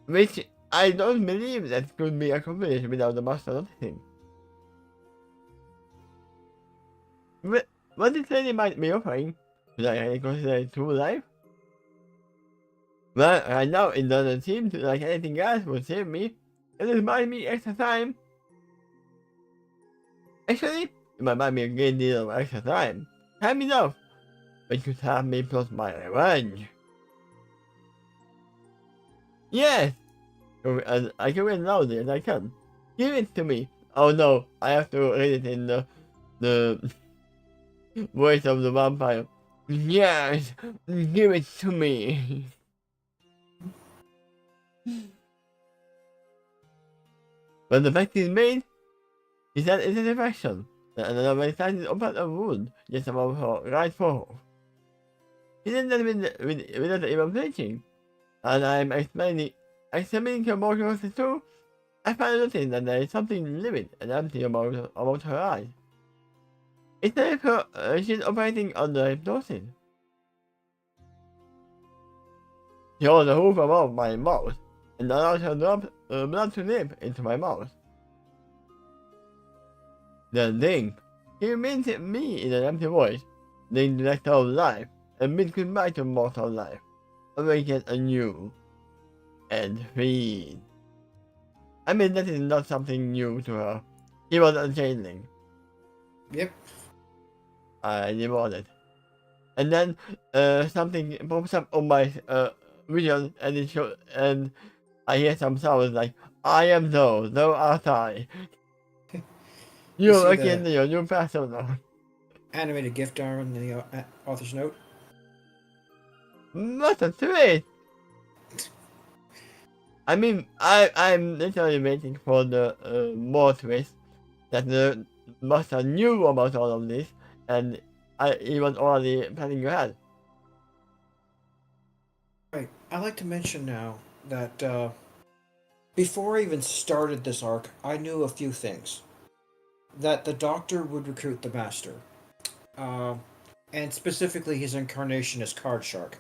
Which I don't believe that could be accomplished without the master noticing. What this lady might be offering, should I really consider it true life? Well, right now it doesn't seem to like anything else would save me. It will buy me extra time. Actually, it might buy me a great deal of extra time. Time enough, but could have me plus my revenge. Yes! And I can read loudly as I can. Give it to me. Oh no, I have to read it in the voice of the vampire. Yes, give it to me. When the fact is made, he said it's an infection. And another side is open a wound just above her right forehead. He did that without even flinching. And I'm examining her more closely too. I find nothing that there is something livid and empty about her eyes. It's as if she's operating under hypnosis. She holds the hoof above my mouth and allows her blood to nip into my mouth. Then Ding. He remains me in an empty voice. Ding, director of life, and bid goodbye to mortal life. Awaken anew. And free. I mean, that is not something new to her. He was a changeling. yep. I rewarded. And then something pops up on my vision, and and I hear some sounds like, I am thou, thou art I. You You're see again the your new persona. animated GIF down in the author's note. What a twist! I mean, I'm literally waiting for the more twist that the master knew about all of this, and he was already planning ahead. Right. I'd like to mention now that before I even started this arc, I knew a few things. that the Doctor would recruit the Master, um, and specifically his incarnation as Card Shark.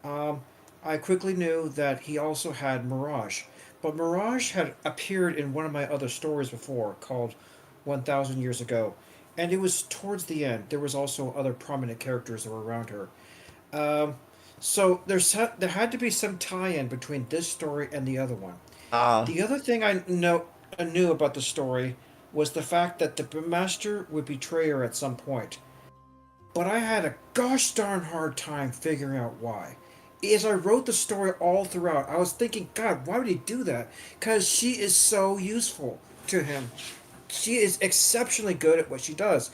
Um, I quickly knew that he also had Mirage, but Mirage had appeared in one of my other stories before called 1000 Years Ago, and it was towards the end. There was also other prominent characters that were around her. Um, so there had to be some tie-in between this story and the other one. Ah, The other thing I knew about the story was the fact that the master would betray her at some point, but I had a gosh darn hard time figuring out why. As I wrote the story all throughout, I was thinking, God, why would he do that? Because she is so useful to him. She is exceptionally good at what she does.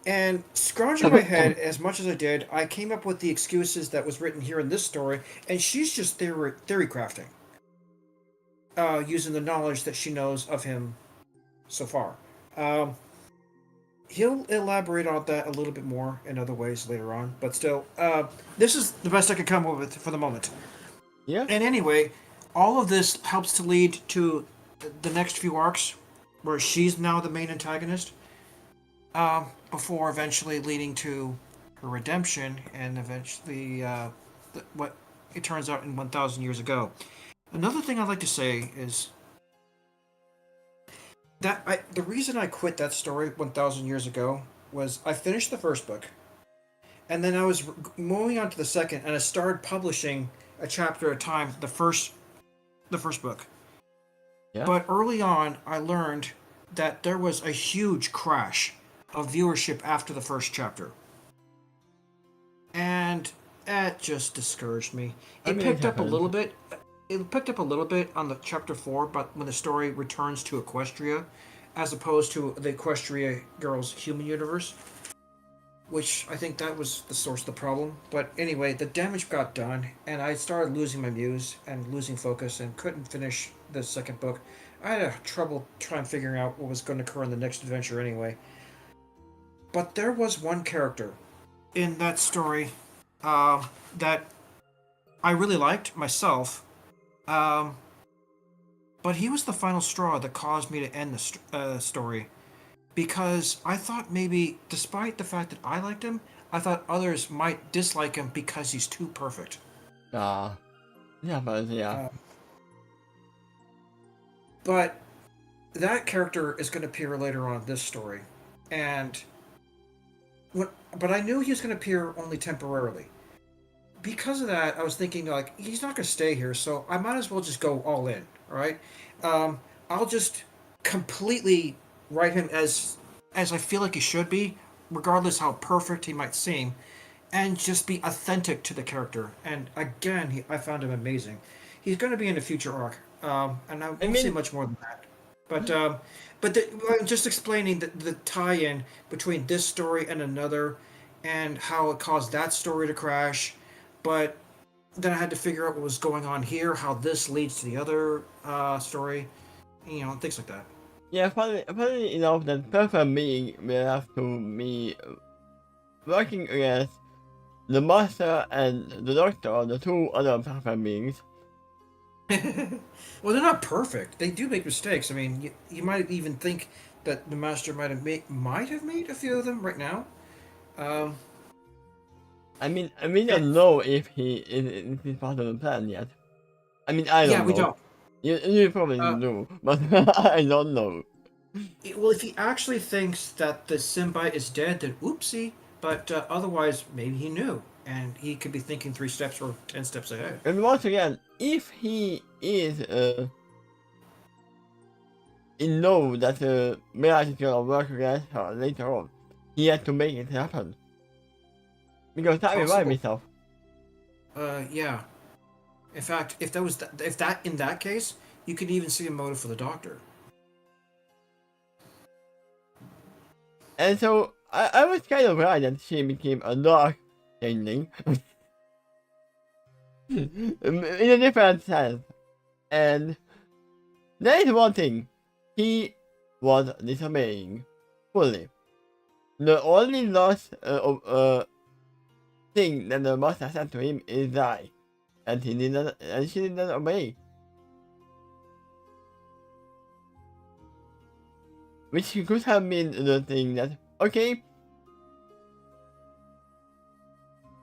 And scrounging my head as much as I did, I came up with the excuses that was written here in this story, and she's just theory crafting, using the knowledge that she knows of him so far. Um, he'll elaborate on that a little bit more in other ways later on, but still, this is the best I could come up with for the moment. yeah. And anyway, all of this helps to lead to the next few arcs, where she's now the main antagonist, before eventually leading to her redemption and eventually what it turns out in 1000 Years Ago. Another thing I'd like to say is that the reason I quit that story 1000 Years Ago was I finished the first book, and then I was moving on to the second, and I started publishing a chapter at a time, the first book. Yeah. But early on, I learned that there was a huge crash of viewership after the first chapter. And that just discouraged me. I It mean, it picked up a happens. little bit. It picked up a little bit on the chapter 4, but when the story returns to Equestria, as opposed to the Equestria girls' human universe, which I think that was the source of the problem. But anyway, the damage got done, and I started losing my muse and losing focus, and couldn't finish the second book. I had trouble trying figuring out what was going to occur in the next adventure anyway. But there was one character in that story that I really liked myself, um, but he was the final straw that caused me to end the story, because I thought maybe, despite the fact that I liked him, I thought others might dislike him because he's too perfect. Ah, yeah, but yeah. Uh, but that character is going to appear later on in this story, and but I knew he was going to appear only temporarily. Because of that, I was thinking like he's not going to stay here, so I might as well just go all in. All right, um, I'll just completely write him as I feel like he should be, regardless how perfect he might seem, and just be authentic to the character. And again, I found him amazing. He's going to be in a future arc, and I I won't say mean, much more than that. But I'm just explaining the tie-in between this story and another, and how it caused that story to crash. But then I had to figure out what was going on here, how this leads to the other story, things like that. yeah, funny enough, that perfect being will have to be working against the master and the doctor, the two other perfect beings. Well, they're not perfect. They do make mistakes. I mean, you might even think that the master might have made a few of them right now. Um, I and don't know if he is part of the plan yet. I mean, I yeah, don't we know. don't. You probably Uh, do, but I don't know. well, if he actually thinks that the symbiote is dead, then oopsie. But otherwise, maybe he knew, and he could be thinking 3 steps or 10 steps ahead. And once again, if he is in know that Mirage is gonna work against her later on, he has to make it happen. Because that reminds me Possible. of. Yeah. In fact, if that in that case, you could even see a motive for the doctor. And so I was kind of glad that she became a dark ending. In a different sense. And there is one thing. He was disobeying fully. The only last thing that the master said to him is die. And she did not obey. which could have been the thing that, okay,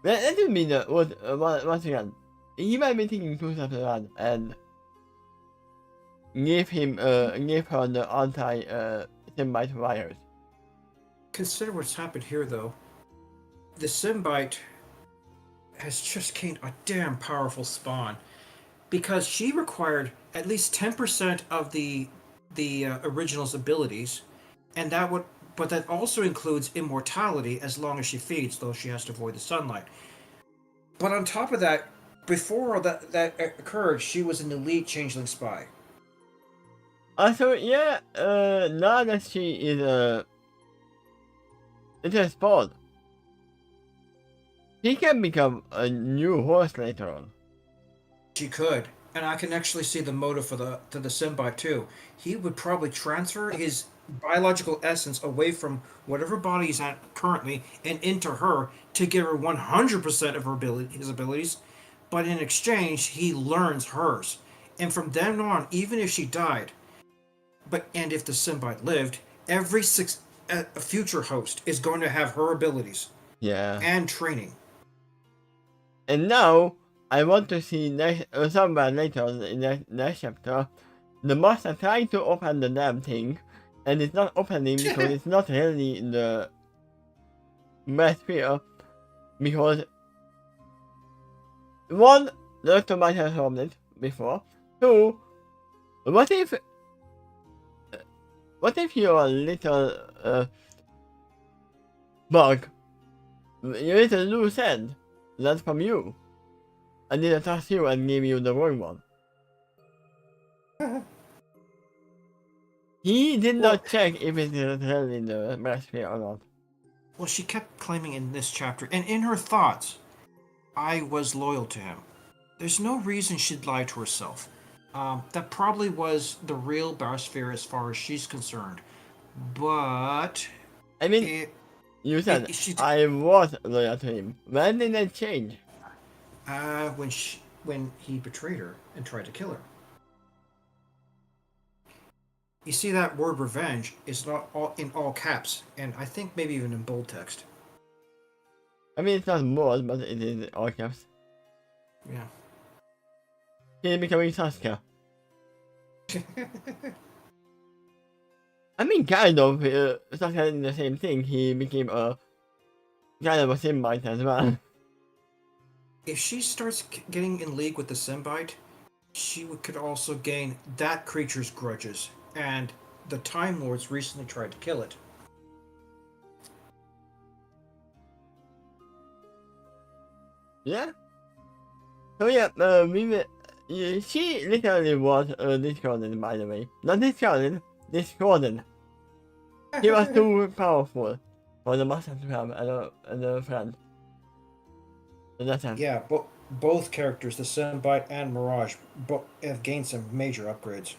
let it be the, once again, he might be thinking two steps ahead and give her the anti-symbiote virus. Consider what's happened here, though. The symbiote has just gained a damn powerful spawn because she required at least 10% of the original's abilities, and but that also includes immortality as long as she feeds, though she has to avoid the sunlight. But on top of that, before that occurred, she was an elite changeling spy. So yeah, now that she is into a spawn, he can become a new horse later on. She could, and I can actually see the motive for the symbiote too. He would probably transfer his biological essence away from whatever body he's at currently and into her to give her 100% of his abilities, but in exchange he learns hers. And from then on, even if she died, and if the symbiote lived, every future host is going to have her abilities. Yeah. And training. And now, I want to see somewhere later on in the next chapter, the monster trying to open the damn thing, and it's not opening because it's not really in the sphere, because one, the doctor might have solved it before. Two, what if you're a little bug, you're a little loose end, that's from you. I didn't trust you and gave you the wrong one. He did not check if it is really in the sphere or not. Well, she kept claiming in this chapter, and in her thoughts, I was loyal to him. There's no reason she'd lie to herself. That probably was the real Biosphere as far as she's concerned. But... I mean, you said, I was loyal to him. When did that change? When he betrayed her and tried to kill her. You see, that word revenge is not in all caps, and I think maybe even in bold text. I mean, it's not bold, but it is in all caps. Yeah. He's becoming Sasuke. I mean, kind of, Sasuke did the same thing. He became a kind of a symbiote as well. If she starts getting in league with the symbiote, she could also gain that creature's grudges, and the Time Lords recently tried to kill it. Yeah. So yeah, she literally was discarded, by the way. Not discarded, discarded. He was too powerful for the master to have as a friend. So that's it. Yeah, but both characters, the Symbiote and Mirage, have gained some major upgrades.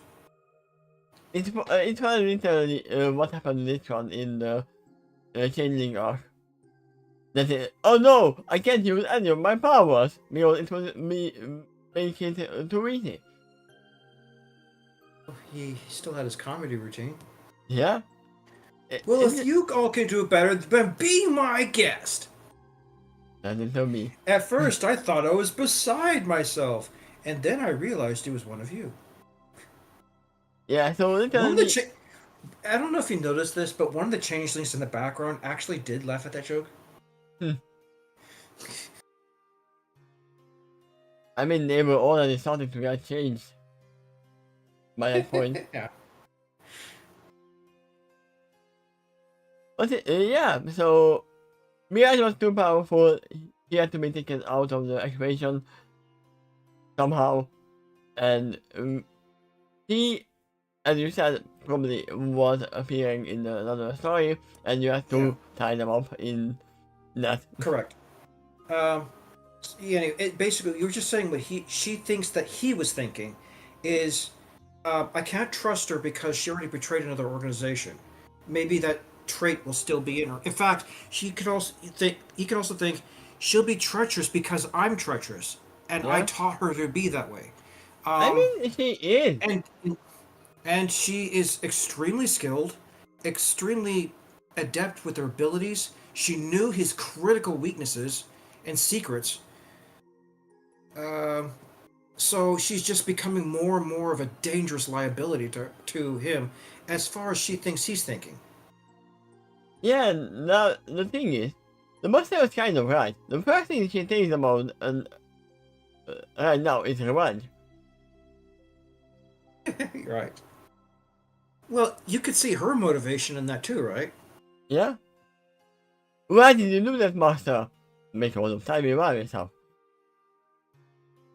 It's was literally what happened to this one in the changing arc. That is, oh no, I can't use any of my powers because it was me making it too easy. He still had his comedy routine. Yeah. Well, if you all can do it better, then be my guest. That didn't me. At first, I thought I was beside myself, and then I realized it was one of you. Yeah, so literally... I don't know if you noticed this, but one of the changelings in the background actually did laugh at that joke. I mean, they were already starting to get changed by that point. Yeah. But yeah, so Mirage was too powerful. He had to be taken out of the equation somehow, and he, as you said, probably was appearing in another story, and you have to tie them up in that. Correct. Basically, you were just saying what she thinks that he was thinking is, I can't trust her because she already betrayed another organization. Maybe that trait will still be in her. In fact, he could also think she'll be treacherous because I'm treacherous, and I taught her to be that way. I mean, she is, and she is extremely skilled, extremely adept with her abilities. She knew his critical weaknesses and secrets. Um, so she's just becoming more and more of a dangerous liability to him as far as she thinks he's thinking. Yeah, now the thing is, the monster was kind of right. The first thing she thinks about right now is revenge. Right. Well, you could see her motivation in that too, right? Yeah? Why did you do that, master? Make all the time around yourself.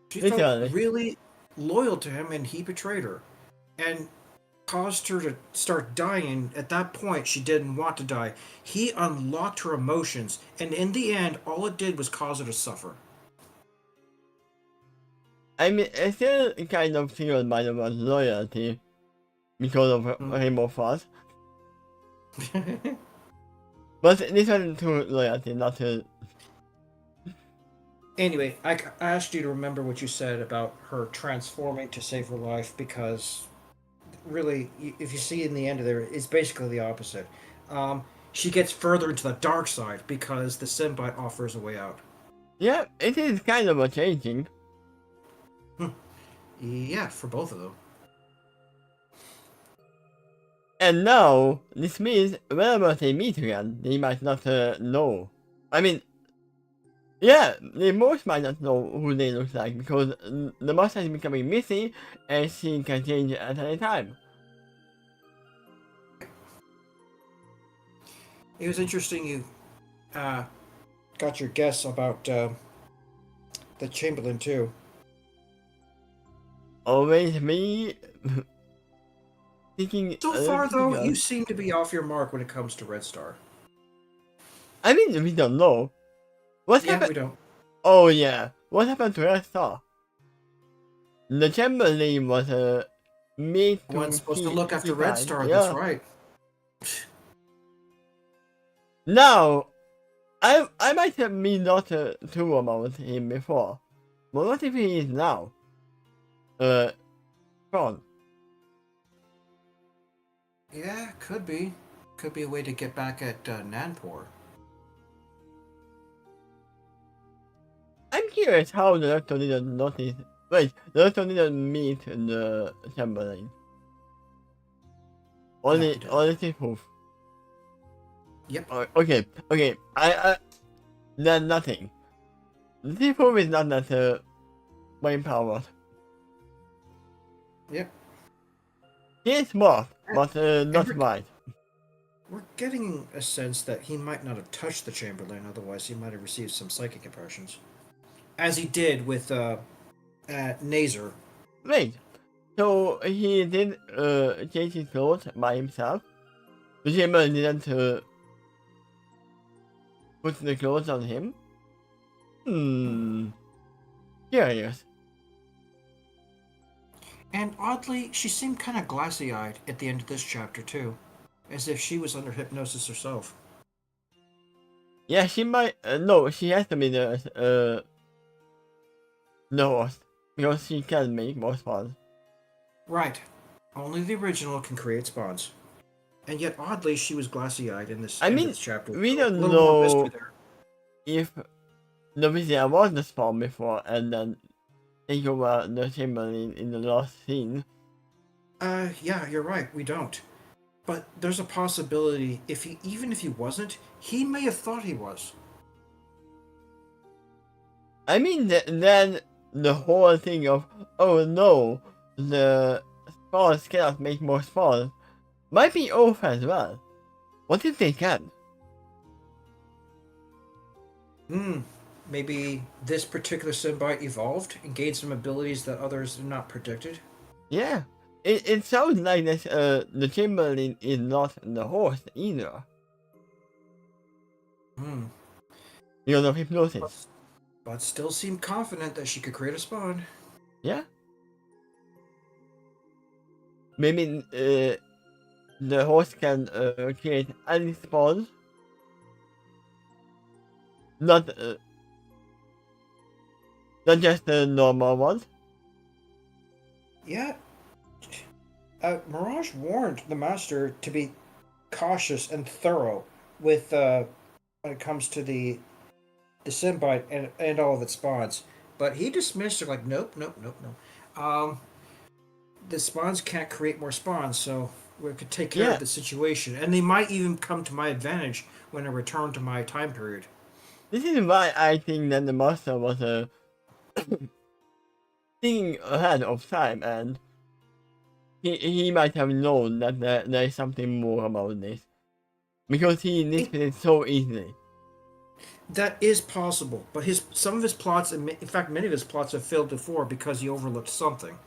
She felt Literally. really loyal to him and he betrayed her. And caused her to start dying. At that point, she didn't want to die. He unlocked her emotions, and in the end, all it did was cause her to suffer. I mean, I still kind of feel by the word loyalty because of Hmm. Rainbow Falls. But this wasn't to loyalty, not to. Anyway, I asked you to remember what you said about her transforming to save her life because, really, if you see in the end of there, it's basically the opposite. She gets further into the dark side because the Symbiote offers a way out. Yeah, it is kind of a changing. Yeah, for both of them. And now, this means whenever they meet again, they might not know. I mean, yeah, they most might not know who they look like because the monster is becoming missing and she can change at any time. It was interesting you uh, got your guess about the Chamberlain too. Always me thinking So a far, little though, you girl. seem to be off your mark when it comes to Red Star. I mean, we don't know. What Yeah, happened? we don't. Oh yeah, what happened to Red Star? The Chamberlain was made One's to supposed to look he after Red died. Star, that's Yeah. right. Now, I might have been not true about him before. But what if he is now? Gone. Yeah, could be. Could be a way to get back at Nanpor. I'm curious how the doctor didn't notice. Wait, the doctor didn't meet the Chamberlain. Yeah, he didn't. Only proof. Yep, Okay. Then nothing. The proof is not that brain power. yep. He is smart, And, but and not smart. we're getting a sense that he might not have touched the Chamberlain, otherwise he might have received some psychic impressions. As he did with Nazer. Wait, so he did change his clothes by himself? The Chamberlain didn't put the clothes on him? Curious. And oddly, she seemed kind of glassy eyed at the end of this chapter, too. As if she was under hypnosis herself. Yeah, she might. No, she has to be the host because she can make more spawns. Right. Only the original can create spawns. And yet, oddly, she was glassy eyed in this I end of mean, this chapter. we So, a don't little more mystery know there. if the Vizier was the spawn before and then take over the Chamberlain in the last scene. Yeah, you're right, we don't. But there's a possibility even if he wasn't, he may have thought he was. I mean, then the whole thing of, oh no, the spawns cannot make more spawns might be off as well. What if they can? Hmm. Maybe this particular symbiote evolved and gained some abilities that others had not predicted. Yeah. It sounds like that the Chamberlain is not the host either. Hmm. Because of hypnosis. But still seemed confident that she could create a spawn. Yeah. Maybe the host can create any spawns. Not not just the normal ones. Yeah. Mirage warned the master to be cautious and thorough with when it comes to the Symbiote and all of its spawns. But he dismissed it like, nope, nope, nope, no. The spawns can't create more spawns, so we could take care of Yeah, the situation, and they might even come to my advantage when I return to my time period. this is why I think that the master was thinking ahead of time, and he might have known that there is something more about this because he It, nitpicked it so easily. that is possible, but his some of his plots, and in fact, many of his plots have failed before because he overlooked something.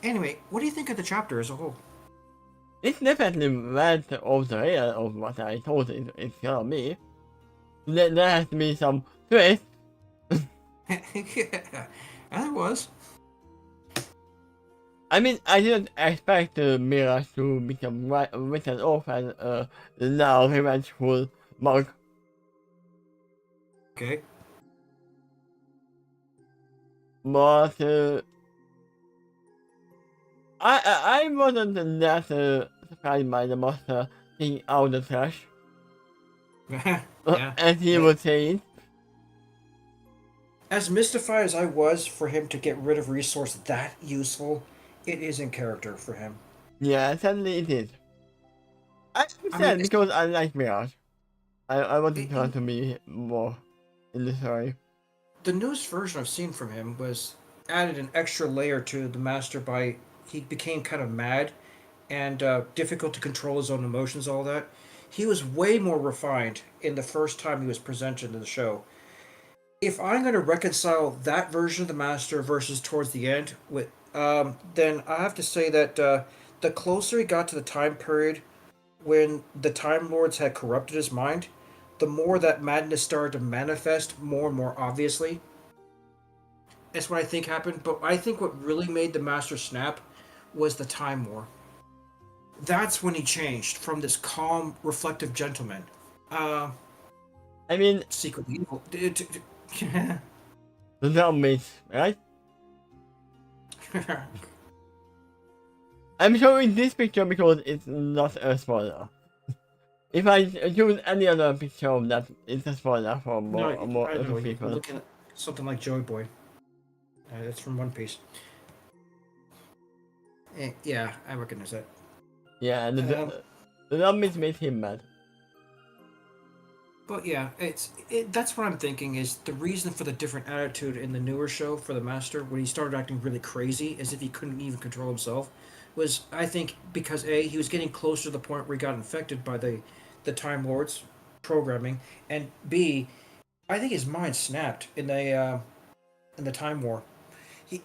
Anyway, what do you think of the chapter as a whole? It's definitely went off the rail of what I thought it's gonna be. There has to be some twist. Yeah, and it was. I mean, I didn't expect Mirage to become written off as now revengeful monk. Okay. But I wasn't that surprised by the monster being out the trash, Yeah. as he Yeah. was saying. As mystified as I was for him to get rid of a resource that useful, it is in character for him. Yeah, sadly it is. I'm I mean, sad because I like Mirage. I wanted her it, to be more in the story. the newest version I've seen from him was added an extra layer to the master by he became kind of mad and difficult to control his own emotions, all that. He was way more refined in the first time he was presented in the show. If I'm going to reconcile that version of the master versus towards the end, with then I have to say that the closer he got to the time period when the Time Lords had corrupted his mind, the more that madness started to manifest more and more obviously. That's what I think happened. But I think what really made the Master snap was the Time War. That's when he changed from this calm, reflective gentleman. Uh, I mean, secretly evil. the zombies, right? I'm showing this picture because it's not a spoiler. If I choose any other picture of that, it's a spoiler for No, more I know. You're people. looking at something like Joy Boy. That's from One Piece. Yeah, I recognize that. Yeah, and Um, the zombies made him mad. but yeah, that's what I'm thinking is the reason for the different attitude in the newer show for the Master when he started acting really crazy as if he couldn't even control himself was I think because A, he was getting closer to the point where he got infected by the Time Lords programming, and B, I think his mind snapped in the Time War.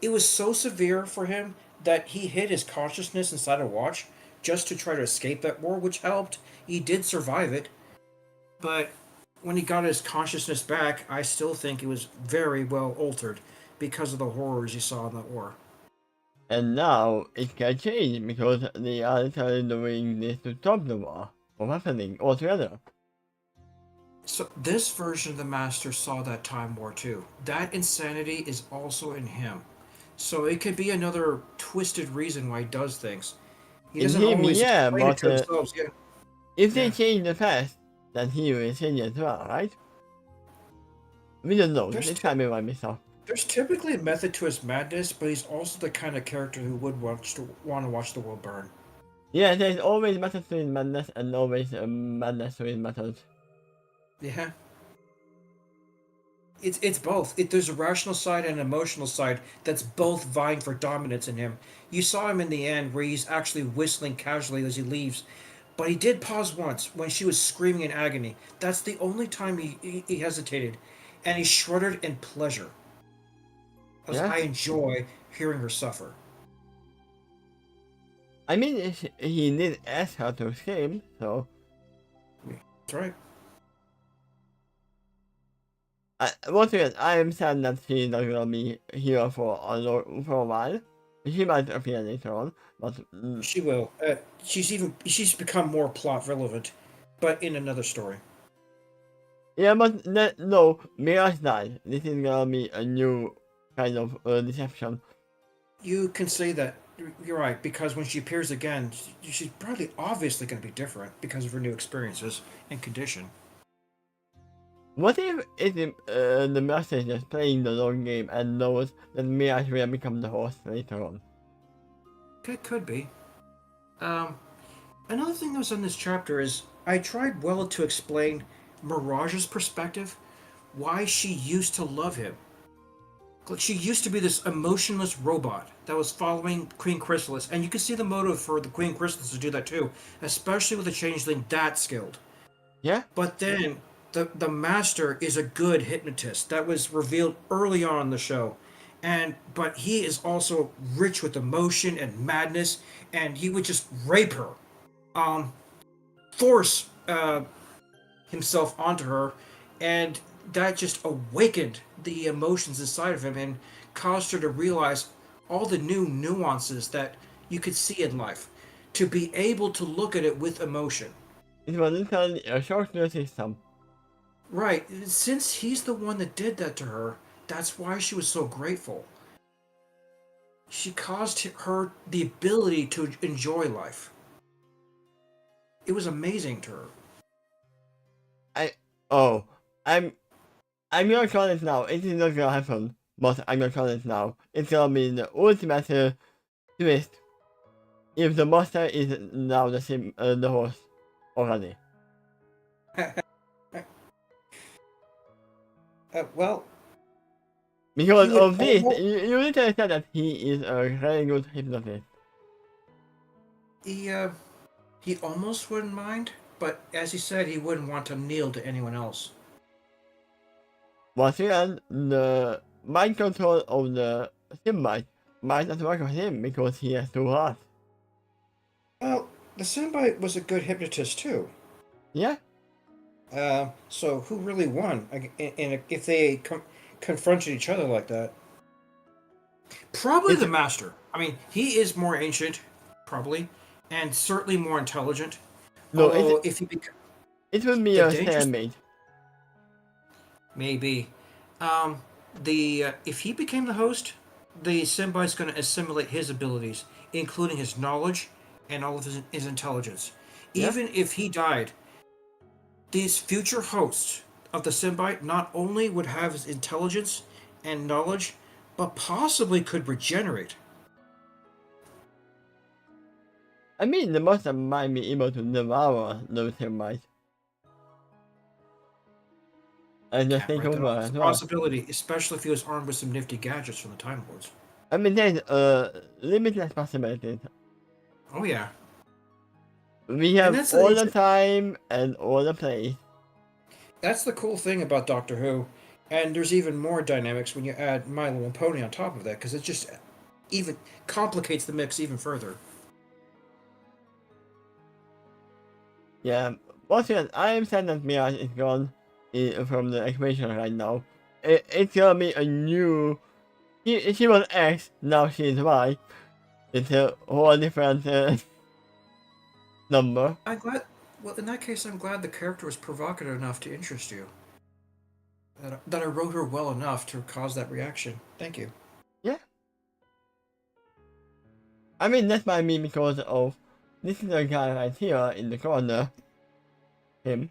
It was so severe for him that he hid his consciousness inside a watch just to try to escape that war, which helped. He did survive it, but when he got his consciousness back, I still think it was very well altered because of the horrors he saw in that war. And now it can change because they are literally doing this to stop the war from happening altogether. So this version of the Master saw that time war too. That insanity is also in him. So it could be another twisted reason why he does things. He In doesn't him, always yeah, explain it but to himself. Yeah, if they yeah. change the past, then he will change as well, right? We don't know. There's This ty- time it might be so. there's typically a method to his madness, but he's also the kind of character who would want to watch the world burn. Yeah, there's always method to his madness and always madness to his methods. Yeah. It's both. There's a rational side and an emotional side that's both vying for dominance in him. You saw him in the end where he's actually whistling casually as he leaves, but he did pause once when she was screaming in agony. That's the only time he hesitated, and he shuddered in pleasure. As Yeah? I enjoy hearing her suffer. I mean, he did ask her to escape, so... That's right. Once again, I am sad that she's not gonna be here for a while. She might appear later on, but... She will. She's become more plot relevant, but in another story. yeah, but no, Mirage died. This is gonna be a new kind of deception. You can say that you're right, because when she appears again, she's probably obviously going to be different because of her new experiences and condition. What if the master is just playing the long game and knows that Mirage will become the host later on? It could be. Um, Another thing that was in this chapter is I tried well to explain Mirage's perspective, why she used to love him. Like she used to be this emotionless robot that was following Queen Chrysalis, and you can see the motive for the Queen Chrysalis to do that too, especially with the changeling that skilled. Yeah? But then the master is a good hypnotist. That was revealed early on in the show. But he is also rich with emotion and madness, and he would just rape her. Um Force himself onto her, and that just awakened the emotions inside of him and caused her to realize all the new nuances that you could see in life. To be able to look at it with emotion. It was literally a shortcut system. Right. Since he's the one that did that to her, that's why she was so grateful. She caused her the ability to enjoy life. It was amazing to her. I oh I'm gonna call it now. It is not gonna happen, but I'm gonna call it now. It's gonna be the ultimate twist if the monster is now the host already. Well, he Because would of this, almost you literally said that he is a very good hypnotist. he uh, he almost wouldn't mind, but as he said, he wouldn't want to kneel to anyone else. Once again, the mind control of the Symbiote might not work on him because he has two hearts. Well, the Symbiote was a good hypnotist too. Yeah? So who really won if they confronted each other like that? Probably It's the Master. I mean, he is more ancient, probably, and certainly more intelligent. no, Although, if he becomes it will be the a dangerous, stalemate. maybe. Um, the If he became the host, the symbiote's going to assimilate his abilities, including his knowledge and all of his intelligence. Yeah? Even if he died, these future hosts of the symbiote not only would have his intelligence and knowledge, but possibly could regenerate. I mean, the monster might be able to devour the Symbiote. And just Can't take write that over off as as a well. possibility, especially if he was armed with some nifty gadgets from the Time Lords. I mean, there's limitless possibilities. Oh yeah, We and have all the time and all the place. that's the cool thing about Doctor Who, and there's even more dynamics when you add Milo and Pony on top of that, because it just even complicates the mix even further. Yeah, once again, I am sad that Mirage is gone from the equation right now. It's gonna be a new. She was X, now she's Y. It's a whole different number. I'm glad. Well, in that case, I'm glad the character was provocative enough to interest you. That I wrote her well enough to cause that reaction. Thank you. Yeah. I mean, that's what I mean because of this is a guy right here in the corner. Him.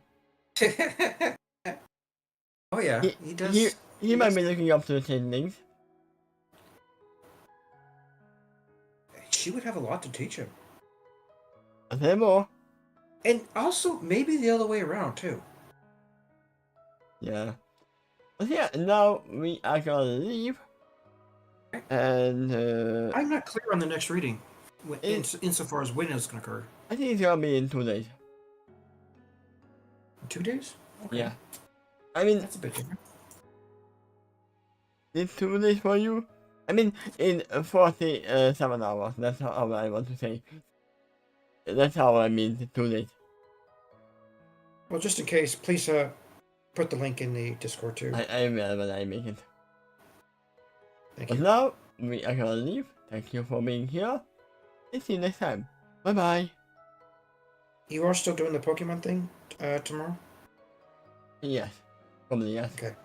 Oh yeah, He he he does. he might be looking up to the changelings. She would have a lot to teach him, I'll say more. and also maybe the other way around too. Yeah. But yeah, now we are gonna leave. And I'm not clear on the next reading, insofar as when it's going to occur. I think it's gonna be in 2 days. 2 days? Okay. Yeah. I mean, That's a bit different. it's 2 days for you. I mean, in 47 hours. That's how I want to say. That's how I mean 2 days. Well, just in case, please put the link in the Discord too. I will when I make it. Thank But you. now we are gonna leave. Thank you for being here. And see you next time. Bye bye. You are still doing the Pokemon thing tomorrow? Yes. Probably yes. Okay.